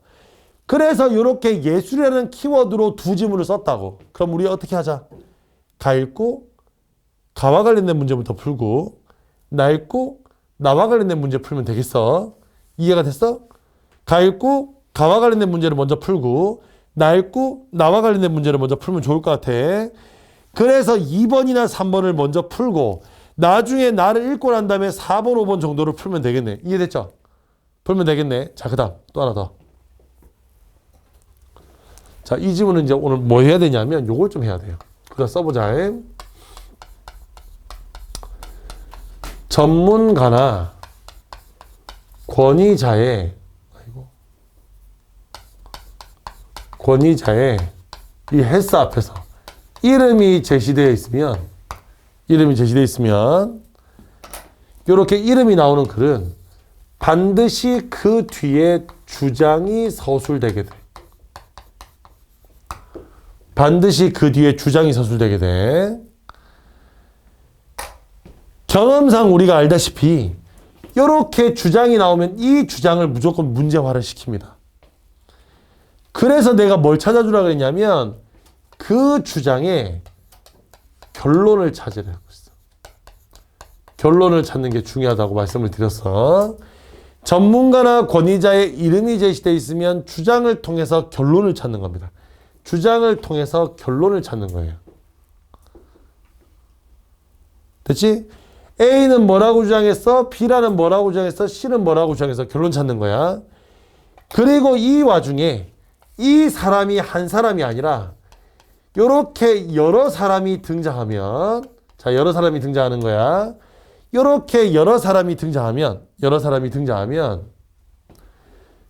[SPEAKER 1] 그래서 이렇게 예술이라는 키워드로 두 지문을 썼다고. 그럼 우리 어떻게 하자? 가 읽고 가와 관련된 문제부터 풀고 나 읽고 나와 관련된 문제 풀면 되겠어. 이해가 됐어? 가 읽고 가와 관련된 문제를 먼저 풀고 나 읽고 나와 관련된 문제를 먼저 풀면 좋을 것 같아. 그래서 2번이나 3번을 먼저 풀고 나중에 나를 읽고 난 다음에 4번, 5번 정도를 풀면 되겠네. 이해됐죠? 풀면 되겠네. 자, 그 다음 또 하나 더. 자, 이 지문은 이제 오늘 뭐 해야 되냐면 요걸 좀 해야 돼요. 그거 써보자. 전문가나 권위자의 이 헬스 앞에서 이름이 제시되어 있으면 이렇게 이름이 나오는 글은 반드시 그 뒤에 주장이 서술되게 돼. 반드시 그 뒤에 주장이 서술되게 돼. 경험상 우리가 알다시피 이렇게 주장이 나오면 이 주장을 무조건 문제화를 시킵니다. 그래서 내가 뭘 찾아주라 그랬냐면 그 주장의 결론을 찾으라고 했어. 결론을 찾는 게 중요하다고 말씀을 드렸어. 전문가나 권위자의 이름이 제시되어 있으면 주장을 통해서 결론을 찾는 겁니다. 주장을 통해서 결론을 찾는 거예요. 됐지? A는 뭐라고 주장했어? B라는 뭐라고 주장했어? C는 뭐라고 주장해서 결론 찾는 거야. 그리고 이 와중에 이 사람이 한 사람이 아니라 이렇게 여러 사람이 등장하면, 자, 여러 사람이 등장하는 거야. 이렇게 여러 사람이 등장하면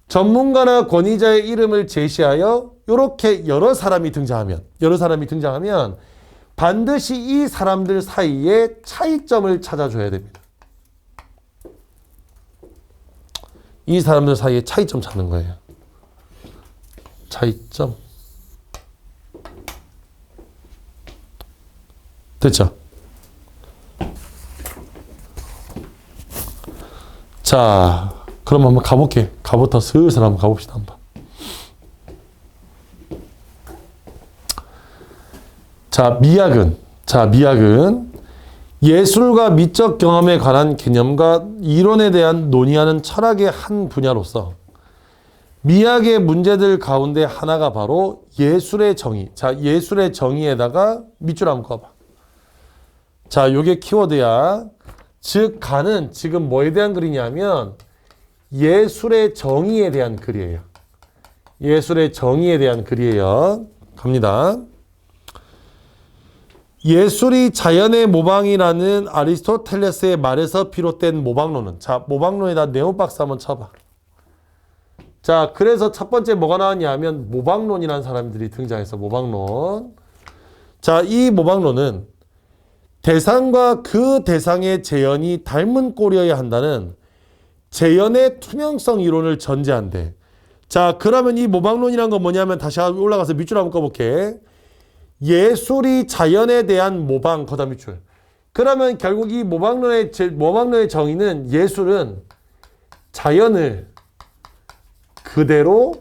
[SPEAKER 1] 전문가나 권위자의 이름을 제시하여 이렇게 여러 사람이 등장하면 반드시 이 사람들 사이에 차이점을 찾아줘야 됩니다. 이 사람들 사이에 차이점 찾는 거예요. 차이점. 됐죠? 자, 그럼 한번 가볼게. 가부터 슬슬 한번 가봅시다. 한번. 미학은 예술과 미적 경험에 관한 개념과 이론에 대한 논의하는 철학의 한 분야로서 미학의 문제들 가운데 하나가 바로 예술의 정의. 자, 예술의 정의에다가 밑줄 한번 꺼봐. 자, 요게 키워드야. 즉, 가는 지금 뭐에 대한 글이냐면 예술의 정의에 대한 글이에요. 예술의 정의에 대한 글이에요. 갑니다. 예술이 자연의 모방이라는 아리스토텔레스의 말에서 비롯된 모방론은, 자, 모방론에다 네모박스 한번 쳐봐. 자, 그래서 첫 번째 뭐가 나왔냐 하면 모방론이라는 사람들이 등장해서 모방론. 자, 이 모방론은 대상과 그 대상의 재현이 닮은 꼴이어야 한다는 재현의 투명성 이론을 전제한대. 자, 그러면 이 모방론이란 건 뭐냐면 다시 올라가서 밑줄 한번 꺼볼게. 예술이 자연에 대한 모방, 거다 밑줄. 그러면 결국 이 모방론의 정의는 예술은 자연을 그대로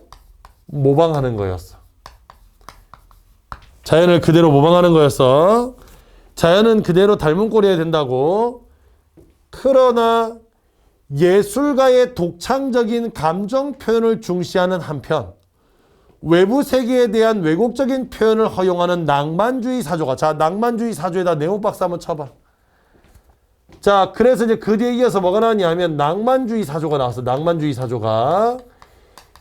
[SPEAKER 1] 모방하는 거였어. 자연을 그대로 모방하는 거였어. 자연은 그대로 닮은 꼴이어야 된다고. 그러나 예술가의 독창적인 감정 표현을 중시하는 한편 외부 세계에 대한 왜곡적인 표현을 허용하는 낭만주의 사조가, 자, 낭만주의 사조에다 네모박스 한번 쳐봐. 자, 그래서 이제 그 뒤에 이어서 뭐가 나왔냐 하면 낭만주의 사조가 나왔어. 낭만주의 사조가.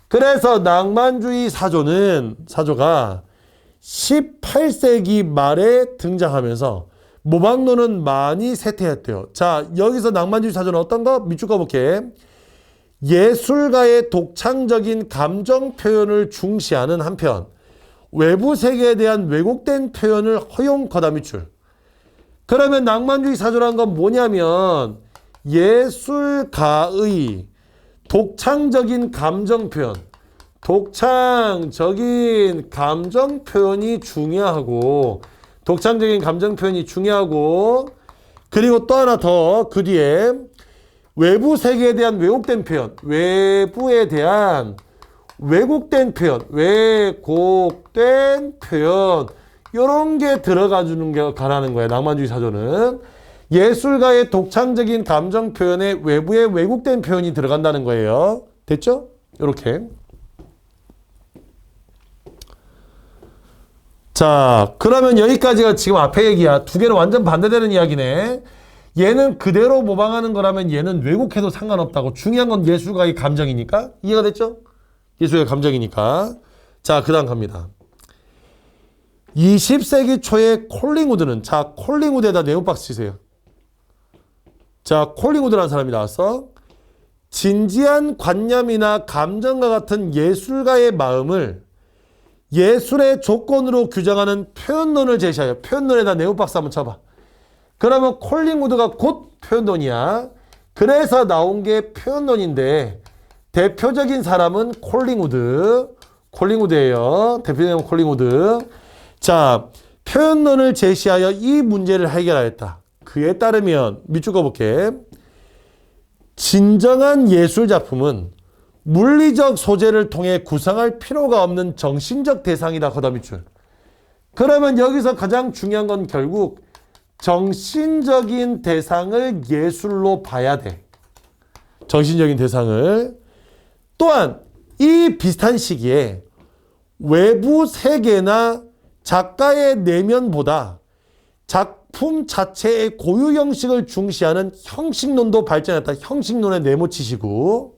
[SPEAKER 1] 그래서 낭만주의 사조가 18세기 말에 등장하면서 모방론은 많이 쇠퇴했대요. 자, 여기서 낭만주의 사조는 어떤 거? 밑줄 꺼볼게. 예술가의 독창적인 감정 표현을 중시하는 한편 외부 세계에 대한 왜곡된 표현을 허용거다 밑줄. 그러면 낭만주의 사조라는 건 뭐냐면 예술가의 독창적인 감정 표현이 중요하고 그리고 또 하나 더 그 뒤에 외부 세계에 대한 왜곡된 표현, 외부에 대한 왜곡된 표현, 왜곡된 표현, 요런 게 들어가 주는 게 가라는 거예요. 낭만주의 사조는. 예술가의 독창적인 감정 표현에 외부의 왜곡된 표현이 들어간다는 거예요. 됐죠? 요렇게. 자, 그러면 여기까지가 지금 앞에 얘기야. 두 개는 완전 반대되는 이야기네. 얘는 그대로 모방하는 거라면 얘는 왜곡해도 상관없다고. 중요한 건 예술가의 감정이니까. 이해가 됐죠? 예술가의 감정이니까. 자, 그 다음 갑니다. 20세기 초에 콜링우드는, 자, 콜링우드에다 네오박스 치세요. 자, 콜링우드라는 사람이 나왔어. 진지한 관념이나 감정과 같은 예술가의 마음을 예술의 조건으로 규정하는 표현론을 제시하여. 표현론에다 네오박스 한번 쳐봐. 그러면 콜링우드가 곧 표현론이야. 그래서 나온 게 표현론인데 대표적인 사람은 콜링우드예요. 대표적인 콜링우드. 자, 표현론을 제시하여 이 문제를 해결하였다. 그에 따르면 밑줄 그어볼게. 진정한 예술작품은 물리적 소재를 통해 구성할 필요가 없는 정신적 대상이다. 거다 밑줄. 그러면 여기서 가장 중요한 건 결국 정신적인 대상을 예술로 봐야 돼. 정신적인 대상을. 또한 이 비슷한 시기에 외부 세계나 작가의 내면보다 작품 자체의 고유 형식을 중시하는 형식론도 발전했다. 형식론에 네모치시고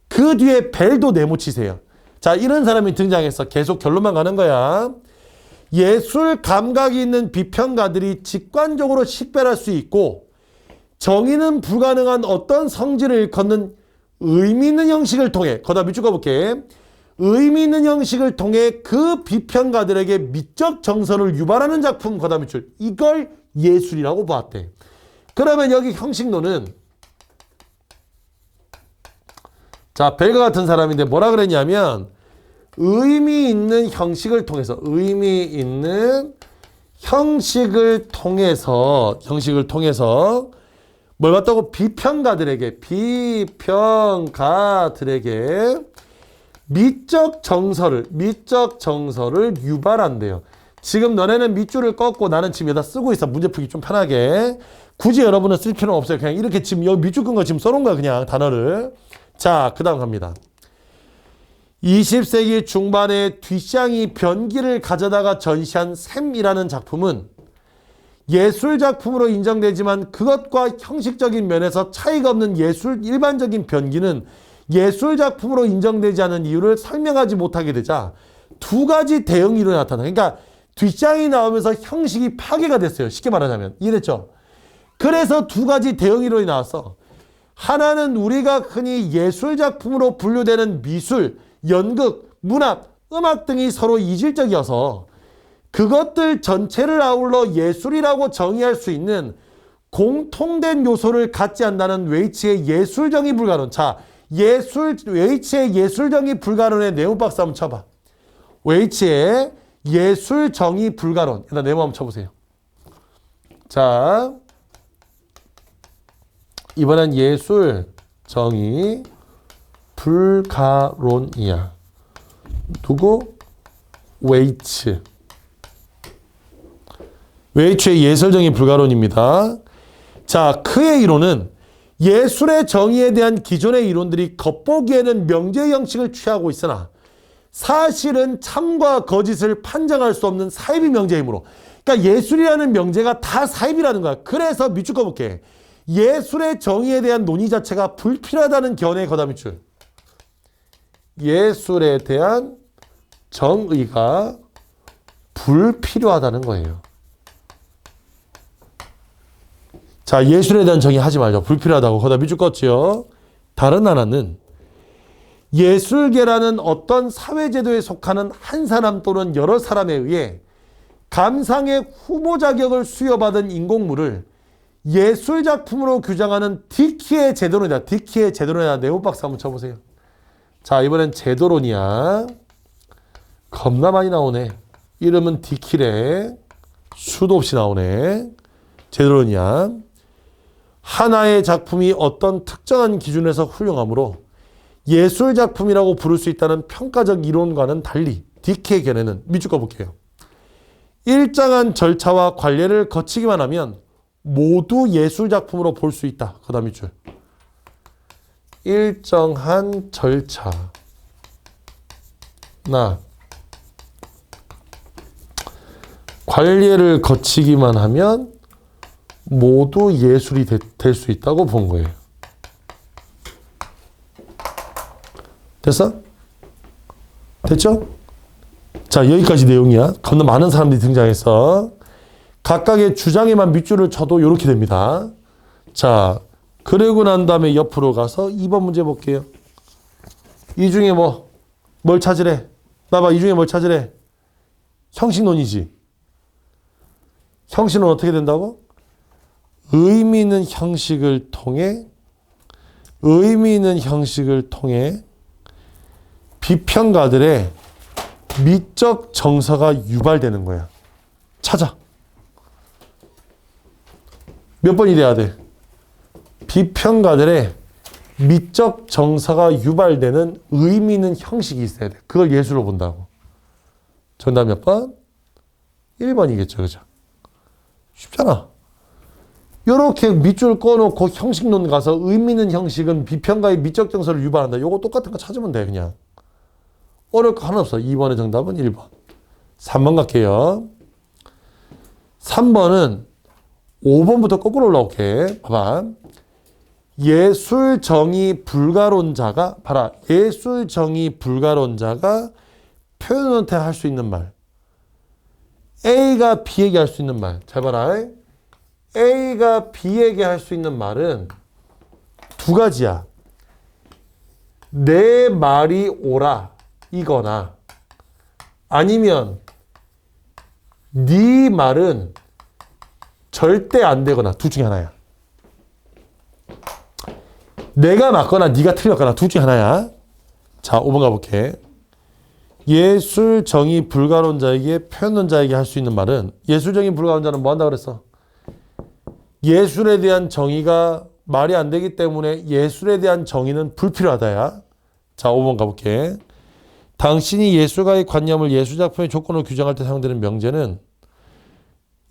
[SPEAKER 1] 그 뒤에 벨도 네모치세요. 자, 이런 사람이 등장해서 계속 결론만 가는 거야. 예술 감각이 있는 비평가들이 직관적으로 식별할 수 있고 정의는 불가능한 어떤 성질을 일컫는 의미 있는 형식을 통해, 거다 밑줄 그어볼게. 의미 있는 형식을 통해 그 비평가들에게 미적 정서를 유발하는 작품, 거다 밑줄. 이걸 예술이라고 보았대. 그러면 여기 형식론은, 자, 벨과 같은 사람인데 뭐라 그랬냐면 의미 있는 형식을 통해서, 의미 있는 형식을 통해서 뭘 봤다고? 비평가들에게 미적 정서를 유발한대요. 지금 너네는 밑줄을 꺾고 나는 지금 여기다 쓰고 있어. 문제 풀기 좀 편하게. 굳이 여러분은 쓸 필요는 없어요. 그냥 이렇게 지금 여기 밑줄 끈 거 지금 써놓은 거야. 그냥 단어를. 자, 그 다음 갑니다. 20세기 중반에 뒷샹이 변기를 가져다가 전시한 샘이라는 작품은 예술작품으로 인정되지만 그것과 형식적인 면에서 차이가 없는 일반적인 변기는 예술작품으로 인정되지 않은 이유를 설명하지 못하게 되자 두 가지 대응 이론이 나타나. 그러니까 뒷장이 나오면서 형식이 파괴가 됐어요. 쉽게 말하자면. 이해됐죠? 그래서 두 가지 대응 이론이 나왔어. 하나는 우리가 흔히 예술작품으로 분류되는 미술, 연극, 문학, 음악 등이 서로 이질적이어서 그것들 전체를 아울러 예술이라고 정의할 수 있는 공통된 요소를 갖지 않는다는 웨이츠의 예술정의 불가론. 자, 웨이츠의 예술정의 불가론의 네모박스 한번 쳐봐. 웨이츠의 예술정의 불가론. 일단 네모 한번 쳐보세요. 자, 이번엔 예술정의 불가론이야. 누구? 웨이츠. 웨이츠의 예술정의 불가론입니다. 자, 그의 이론은 예술의 정의에 대한 기존의 이론들이 겉보기에는 명제 형식을 취하고 있으나 사실은 참과 거짓을 판정할 수 없는 사입의 명제이므로, 그러니까 예술이라는 명제가 다 사입이라는 거야. 그래서 밑줄 그어볼게. 예술의 정의에 대한 논의 자체가 불필요하다는 견해의 거다 밑줄. 예술에 대한 정의가 불필요하다는 거예요. 자, 예술에 대한 정의 하지 말자. 불필요하다고 거다 밑줄 껐지요. 다른 하나는 예술계라는 어떤 사회제도에 속하는 한 사람 또는 여러 사람에 의해 감상의 후보 자격을 수여받은 인공물을 예술작품으로 규정하는 디키의 제도론이다. 디키의 제도론이다. 네모박스 한번 쳐보세요. 자, 이번엔 제도론이야. 겁나 많이 나오네. 이름은 디키래. 수도 없이 나오네. 제도론이야. 하나의 작품이 어떤 특정한 기준에서 훌륭하므로 예술작품이라고 부를 수 있다는 평가적 이론과는 달리 디케의 견해는 밑줄 꺼볼게요. 일정한 절차와 관례를 거치기만 하면 모두 예술작품으로 볼 수 있다. 그 다음 밑줄. 일정한 절차나 관례를 거치기만 하면 모두 예술이 될 수 있다고 본 거예요. 됐어? 됐죠? 자, 여기까지 내용이야. 겁나 많은 사람들이 등장해서 각각의 주장에만 밑줄을 쳐도 이렇게 됩니다. 자, 그러고 난 다음에 옆으로 가서 2번 문제 볼게요. 이 중에 뭘 찾으래? 나봐, 이 중에 뭘 찾으래? 형식론이지. 형식론 어떻게 된다고? 의미 있는 형식을 통해 비평가들의 미적 정서가 유발되는 거야. 찾아. 몇 번이 돼야 돼? 비평가들의 미적 정서가 유발되는 의미 있는 형식이 있어야 돼. 그걸 예술로 본다고. 정답 몇 번? 1번이겠죠. 그죠? 쉽잖아. 요렇게 밑줄 꺼놓고 형식론 가서 의미 있는 형식은 비평가의 미적 정서를 유발한다. 요거 똑같은 거 찾으면 돼. 그냥. 어려울 거 하나 없어. 2번의 정답은 1번. 3번 갈게요. 3번은 5번부터 거꾸로 올라올게. 봐봐. 예술정의 불가론자가 표현한테 할 수 있는 말. A가 B에게 할 수 있는 말. 잘 봐라. A가 B에게 할 수 있는 말은 두 가지야. 내 말이 옳아. 이거나 아니면 네 말은 절대 안 되거나 둘 중에 하나야. 내가 맞거나 네가 틀렸거나 둘 중에 하나야. 자, 5번 가볼게. 예술정의 불가론자에게 표현론자에게 할 수 있는 말은 예술정의 불가론자는 뭐 한다고 그랬어? 예술에 대한 정의가 말이 안 되기 때문에 예술에 대한 정의는 불필요하다야. 자, 5번 가볼게. 당신이 예술가의 관념을 예술작품의 조건을 규정할 때 사용되는 명제는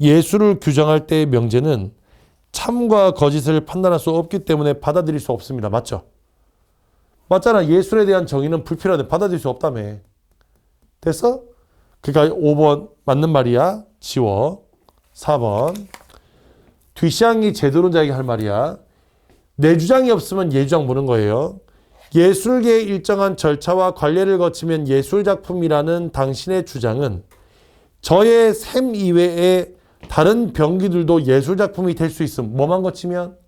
[SPEAKER 1] 예술을 규정할 때의 명제는 참과 거짓을 판단할 수 없기 때문에 받아들일 수 없습니다. 맞죠? 맞잖아. 예술에 대한 정의는 불필요하대. 받아들일 수 없다며. 됐어? 그러니까 5번 맞는 말이야. 지워. 4번. 뒷샹이 제도론자에게 할 말이야. 내 주장이 없으면 예주장 보는 거예요. 예술계의 일정한 절차와 관례를 거치면 예술작품이라는 당신의 주장은 저의 셈 이외에 다른 병기들도 예술작품이 될 수 있음. 뭐만 거치면?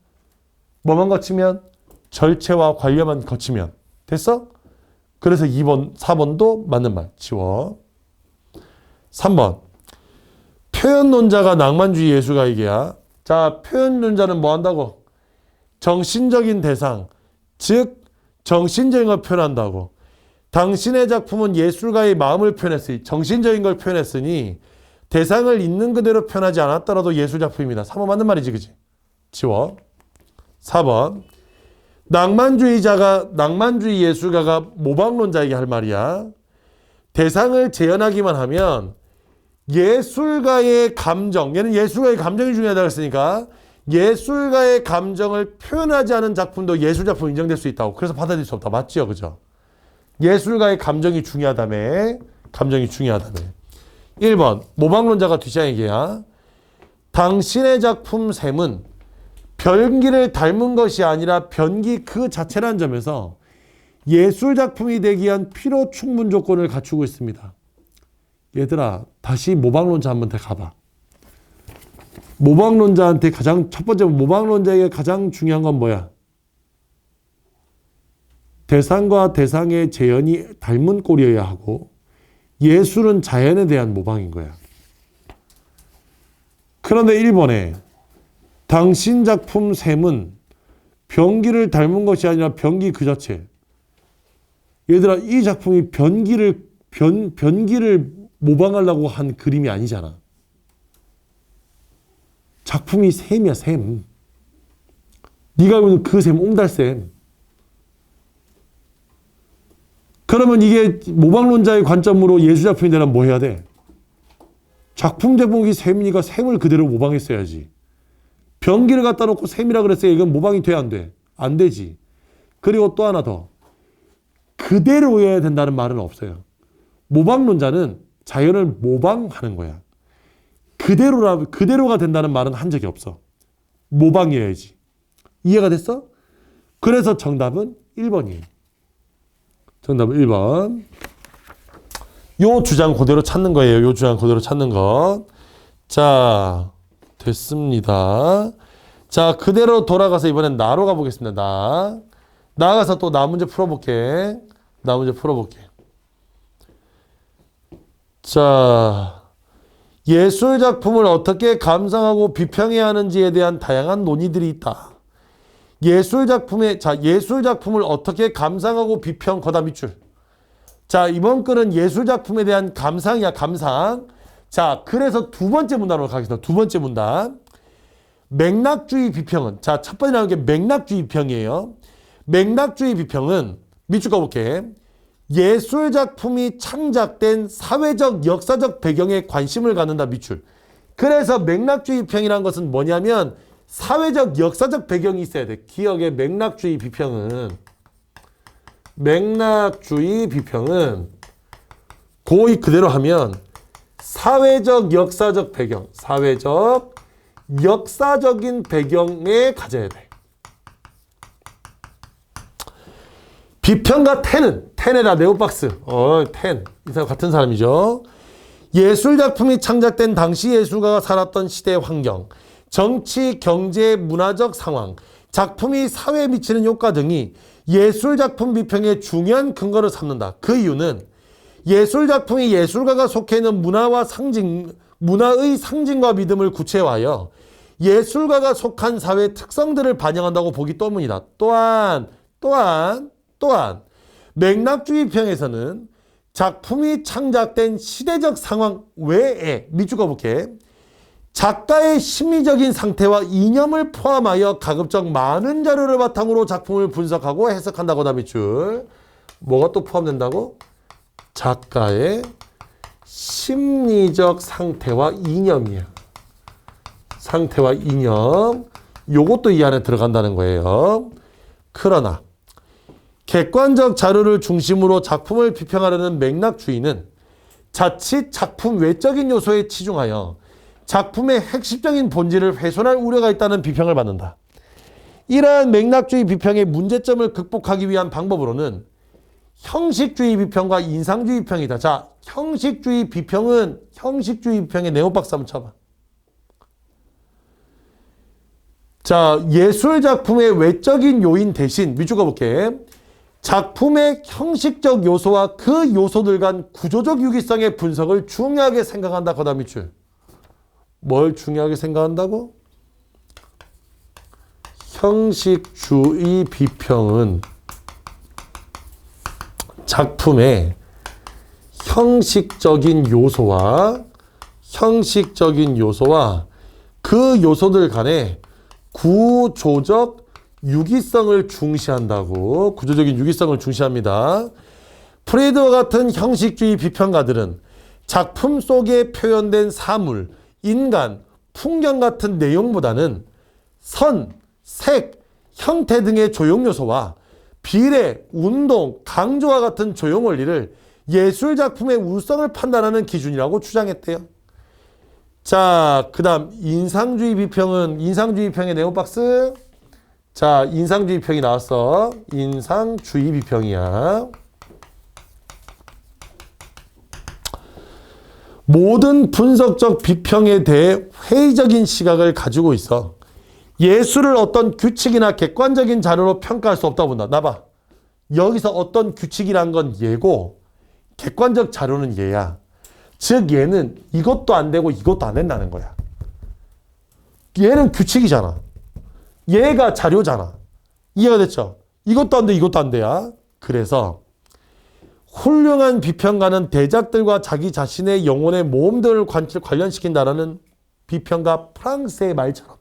[SPEAKER 1] 절차와 관례만 거치면. 됐어? 그래서 2번, 4번도 맞는 말. 지워. 3번. 표현론자가 낭만주의 예술가에게야. 자, 표현론자는 뭐 한다고? 정신적인 대상, 즉 정신적인 걸 표현한다고. 당신의 작품은 예술가의 마음을 표현했으니, 정신적인 걸 표현했으니 대상을 있는 그대로 표현하지 않았더라도 예술작품입니다. 3번 맞는 말이지, 그지? 지워. 4번. 낭만주의 예술가가 모방론자에게 할 말이야. 대상을 재현하기만 하면 예술가의 감정, 얘는 예술가의 감정이 중요하다고 했으니까 예술가의 감정을 표현하지 않은 작품도 예술작품 인정될 수 있다고. 그래서 받아들일 수 없다. 맞지요? 그죠? 예술가의 감정이 중요하다며. 1번. 모방론자가 뒷장에게야. 당신의 작품 셈은 변기를 닮은 것이 아니라 변기 그 자체라는 점에서 예술작품이 되기 위한 필요 충분 조건을 갖추고 있습니다. 얘들아, 다시 모방론자 한번 더 가봐. 모방론자한테 첫 번째 모방론자에게 가장 중요한 건 뭐야? 대상과 대상의 재현이 닮은 꼴이어야 하고 예술은 자연에 대한 모방인 거야. 그런데 1번에 당신 작품 셈은 변기를 닮은 것이 아니라 변기 그 자체. 얘들아, 이 작품이 변기를 모방하려고 한 그림이 아니잖아. 작품이 셈이야, 셈. 네가 알고 있는 그 셈, 옹달샘. 그러면 이게 모방론자의 관점으로 예술작품이 되려면 뭐 해야 돼? 작품 제목이 샘이니까 샘을 그대로 모방했어야지. 변기를 갖다 놓고 샘이라 그랬어요. 이건 모방이 돼, 안 돼? 안 되지. 그리고 또 하나 더. 그대로여야 된다는 말은 없어요. 모방론자는 자연을 모방하는 거야. 그대로가 된다는 말은 한 적이 없어. 모방이어야지. 이해가 됐어? 그래서 정답은 1번이에요. 정답은 1번. 요 주장 그대로 찾는 거예요. 요 주장 그대로 찾는 것. 자, 됐습니다. 자, 그대로 돌아가서 이번엔 나로 가보겠습니다. 나가서 또 나 문제 풀어볼게. 나 문제 풀어볼게. 자, 예술 작품을 어떻게 감상하고 비평해야 하는지에 대한 다양한 논의들이 있다. 예술 작품을 어떻게 감상하고 비평, 거다 밑줄. 자, 이번 글은 예술 작품에 대한 감상이야, 감상. 자, 그래서 두 번째 문단으로 가겠습니다. 두 번째 문단. 맥락주의 비평은, 자, 첫 번째 나온 게 맥락주의 비평이에요. 맥락주의 비평은, 밑줄 가볼게. 예술 작품이 창작된 사회적, 역사적 배경에 관심을 갖는다, 밑줄. 그래서 맥락주의 비평이라는 것은 뭐냐면, 사회적, 역사적 배경이 있어야 돼. 기억의 맥락주의 비평은 고의 그대로 하면 사회적, 역사적 배경, 사회적, 역사적인 배경에 가져야 돼. 비평가 텐에다 네오박스, 이 사람 같은 사람이죠. 예술 작품이 창작된 당시 예술가가 살았던 시대 환경, 정치, 경제, 문화적 상황, 작품이 사회에 미치는 효과 등이 예술작품 비평의 중요한 근거를 삼는다. 그 이유는 예술작품이 예술가가 속해 있는 문화의 상징과 믿음을 구체화하여 예술가가 속한 사회의 특성들을 반영한다고 보기 때문이다. 또한 맥락주의 비평에서는 작품이 창작된 시대적 상황 외에 밑줄 그어볼게. 작가의 심리적인 상태와 이념을 포함하여 가급적 많은 자료를 바탕으로 작품을 분석하고 해석한다고 다음 밑줄. 뭐가 또 포함된다고? 작가의 심리적 상태와 이념이에요. 상태와 이념. 요것도 이 안에 들어간다는 거예요. 그러나 객관적 자료를 중심으로 작품을 비평하려는 맥락주의는 자칫 작품 외적인 요소에 치중하여 작품의 핵심적인 본질을 훼손할 우려가 있다는 비평을 받는다. 이러한 맥락주의 비평의 문제점을 극복하기 위한 방법으로는 형식주의 비평과 인상주의 비평이다. 자, 형식주의 비평의 네오박스 한번 쳐봐. 자, 예술 작품의 외적인 요인 대신 밑줄 그어볼게. 작품의 형식적 요소와 그 요소들 간 구조적 유기성의 분석을 중요하게 생각한다. 그 다음 밑줄. 뭘 중요하게 생각한다고? 형식주의 비평은 작품의 형식적인 요소와 그 요소들 간의 구조적 유기성을 중시한다고. 구조적인 유기성을 중시합니다. 프레이드와 같은 형식주의 비평가들은 작품 속에 표현된 사물, 인간, 풍경 같은 내용보다는 선, 색, 형태 등의 조형 요소와 비례, 운동, 강조와 같은 조형 원리를 예술작품의 우수성을 판단하는 기준이라고 주장했대요. 자, 그 다음 인상주의 비평의 네오박스. 자, 인상주의 비평이 나왔어. 인상주의 비평이야. 모든 분석적 비평에 대해 회의적인 시각을 가지고 있어. 예술을 어떤 규칙이나 객관적인 자료로 평가할 수 없다고 본다. 나봐. 여기서 어떤 규칙이란 건 얘고 객관적 자료는 얘야. 즉 얘는 이것도 안 되고 이것도 안 된다는 거야. 얘는 규칙이잖아. 얘가 자료잖아. 이해가 됐죠? 이것도 안 돼, 이것도 안 돼야. 그래서 훌륭한 비평가는 대작들과 자기 자신의 영혼의 모험들을 관련시킨다라는 비평가 프랑스의 말처럼.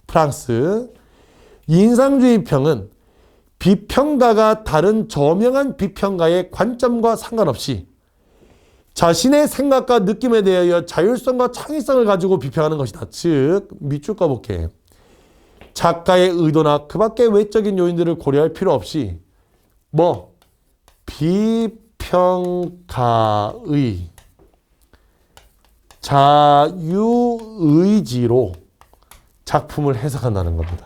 [SPEAKER 1] 프랑스. 인상주의 평은 비평가가 다른 저명한 비평가의 관점과 상관없이 자신의 생각과 느낌에 대하여 자율성과 창의성을 가지고 비평하는 것이다. 즉, 밑줄 까볼게. 작가의 의도나 그 밖의 외적인 요인들을 고려할 필요 없이 비평가의 자유의지로 작품을 해석한다는 겁니다.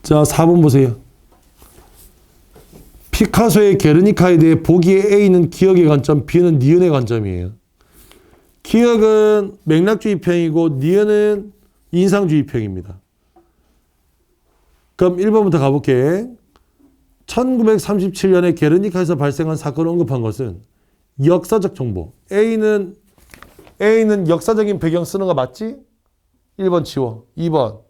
[SPEAKER 1] 자, 4번 보세요. 피카소의 게르니카에 대해 보기에 A는 기억의 관점, B는 니은의 관점이에요. 기억은 맥락주의 평이고 니은은 인상주의 평입니다. 그럼 1번부터 가볼게. 1937년에 게르니카에서 발생한 사건을 언급한 것은 역사적 정보. A는 역사적인 배경 쓰는 거 맞지? 1번 지워. 2번.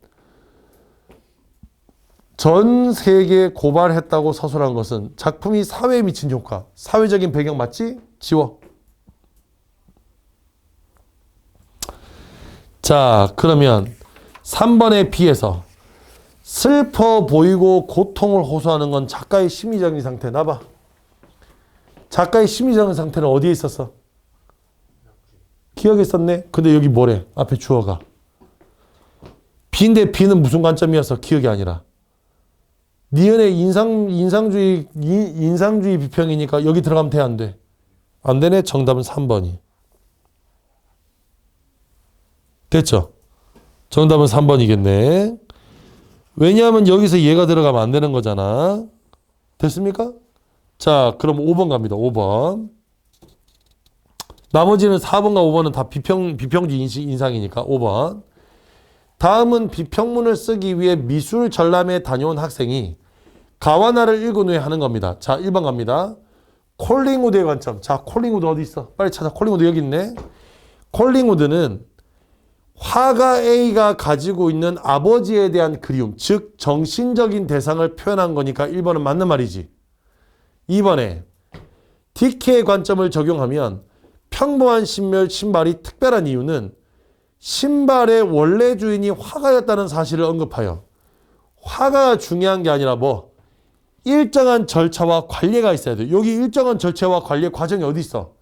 [SPEAKER 1] 전 세계에 고발했다고 서술한 것은 작품이 사회에 미친 효과. 사회적인 배경 맞지? 지워. 자, 그러면 3번에 비해서 슬퍼 보이고 고통을 호소하는 건 작가의 심리적인 상태. 나봐. 작가의 심리적인 상태는 어디에 있었어? 기억에 있었네. 근데 여기 뭐래? 앞에 주어가. B인데 B는 무슨 관점이어서 기억이 아니라. 니은의 인상주의 비평이니까 여기 들어가면 돼, 안 돼? 안 되네. 정답은 3번이. 됐죠? 정답은 3번이겠네. 왜냐하면 여기서 얘가 들어가면 안 되는 거잖아. 됐습니까? 자, 그럼 5번 갑니다. 5번. 나머지는 4번과 5번은 다 비평주의 인상이니까 5번. 다음은 비평문을 쓰기 위해 미술 전람에 다녀온 학생이 가와나를 읽은 후에 하는 겁니다. 자, 1번 갑니다. 콜링우드의 관점. 자, 콜링우드 어디 있어? 빨리 찾아. 콜링우드 여기 있네. 콜링우드는 화가 A가 가지고 있는 아버지에 대한 그리움, 즉 정신적인 대상을 표현한 거니까 1번은 맞는 말이지. 2번에 디케의 관점을 적용하면 평범한 신발이 특별한 이유는 신발의 원래 주인이 화가였다는 사실을 언급하여 화가 중요한 게 아니라 일정한 절차와 관리가 있어야 돼. 여기 일정한 절차와 관리의 과정이 어디 있어?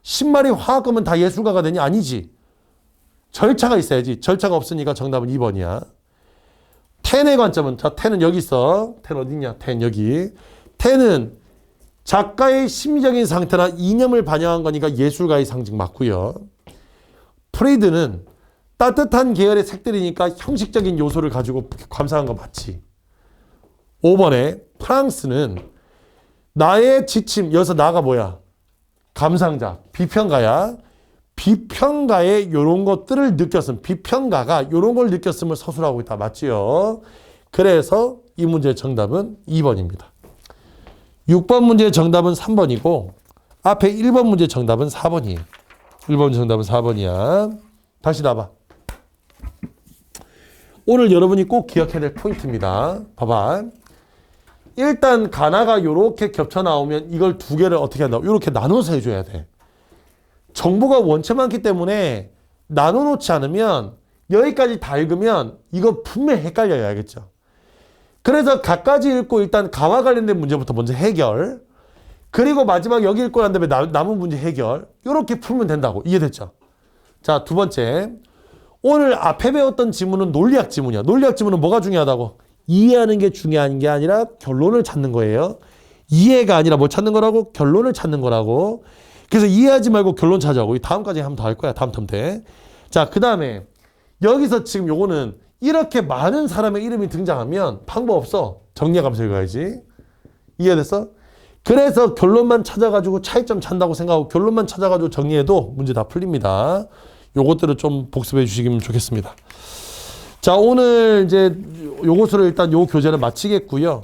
[SPEAKER 1] 신발이 화가 거면 다 예술가가 되니? 아니지. 절차가 있어야지. 절차가 없으니까 정답은 2번이야. 텐의 관점은, 자, 텐은 여기 있어. 텐 어디 있냐? 텐 여기. 텐은 작가의 심리적인 상태나 이념을 반영한 거니까 예술가의 상징 맞고요. 프리드는 따뜻한 계열의 색들이니까 형식적인 요소를 가지고 감상한 거 맞지. 5번에 프랑스는 나의 지침, 여기서 나가 뭐야? 감상자, 비평가야. 비평가의 요런 것들을 느꼈음. 비평가가 요런 걸 느꼈음을 서술하고 있다. 맞지요? 그래서 이 문제의 정답은 2번입니다. 6번 문제의 정답은 3번이고 앞에 1번 문제의 정답은 4번이에요. 1번 정답은 4번이야. 다시 나봐. 오늘 여러분이 꼭 기억해야 될 포인트입니다. 봐봐. 일단 가나가 요렇게 겹쳐 나오면 이걸 두 개를 어떻게 한다고? 요렇게 나눠서 해줘야 돼. 정보가 원체 많기 때문에 나눠놓지 않으면 여기까지 다 읽으면 이거 분명히 헷갈려요. 알겠죠? 그래서 각가지 읽고 일단 가와 관련된 문제부터 먼저 해결. 그리고 마지막 여기 읽고 난 다음에 남은 문제 해결. 이렇게 풀면 된다고. 이해됐죠? 자, 두 번째. 오늘 앞에 배웠던 지문은 논리학 지문이야. 논리학 지문은 뭐가 중요하다고? 이해하는 게 중요한 게 아니라 결론을 찾는 거예요. 이해가 아니라 뭐 찾는 거라고? 결론을 찾는 거라고. 그래서 이해하지 말고 결론 찾아오고. 이 다음까지 하면 더 할 거야. 다음 텀 때. 자, 그 다음에 여기서 지금 요거는 이렇게 많은 사람의 이름이 등장하면 방법 없어. 정리해가면서 읽어야지. 이해됐어? 그래서 결론만 찾아가지고 차이점 찾는다고 생각하고 결론만 찾아가지고 정리해도 문제 다 풀립니다. 요것들을 좀 복습해 주시면 좋겠습니다. 자, 오늘 이제 요것으로 일단 요 교재를 마치겠고요.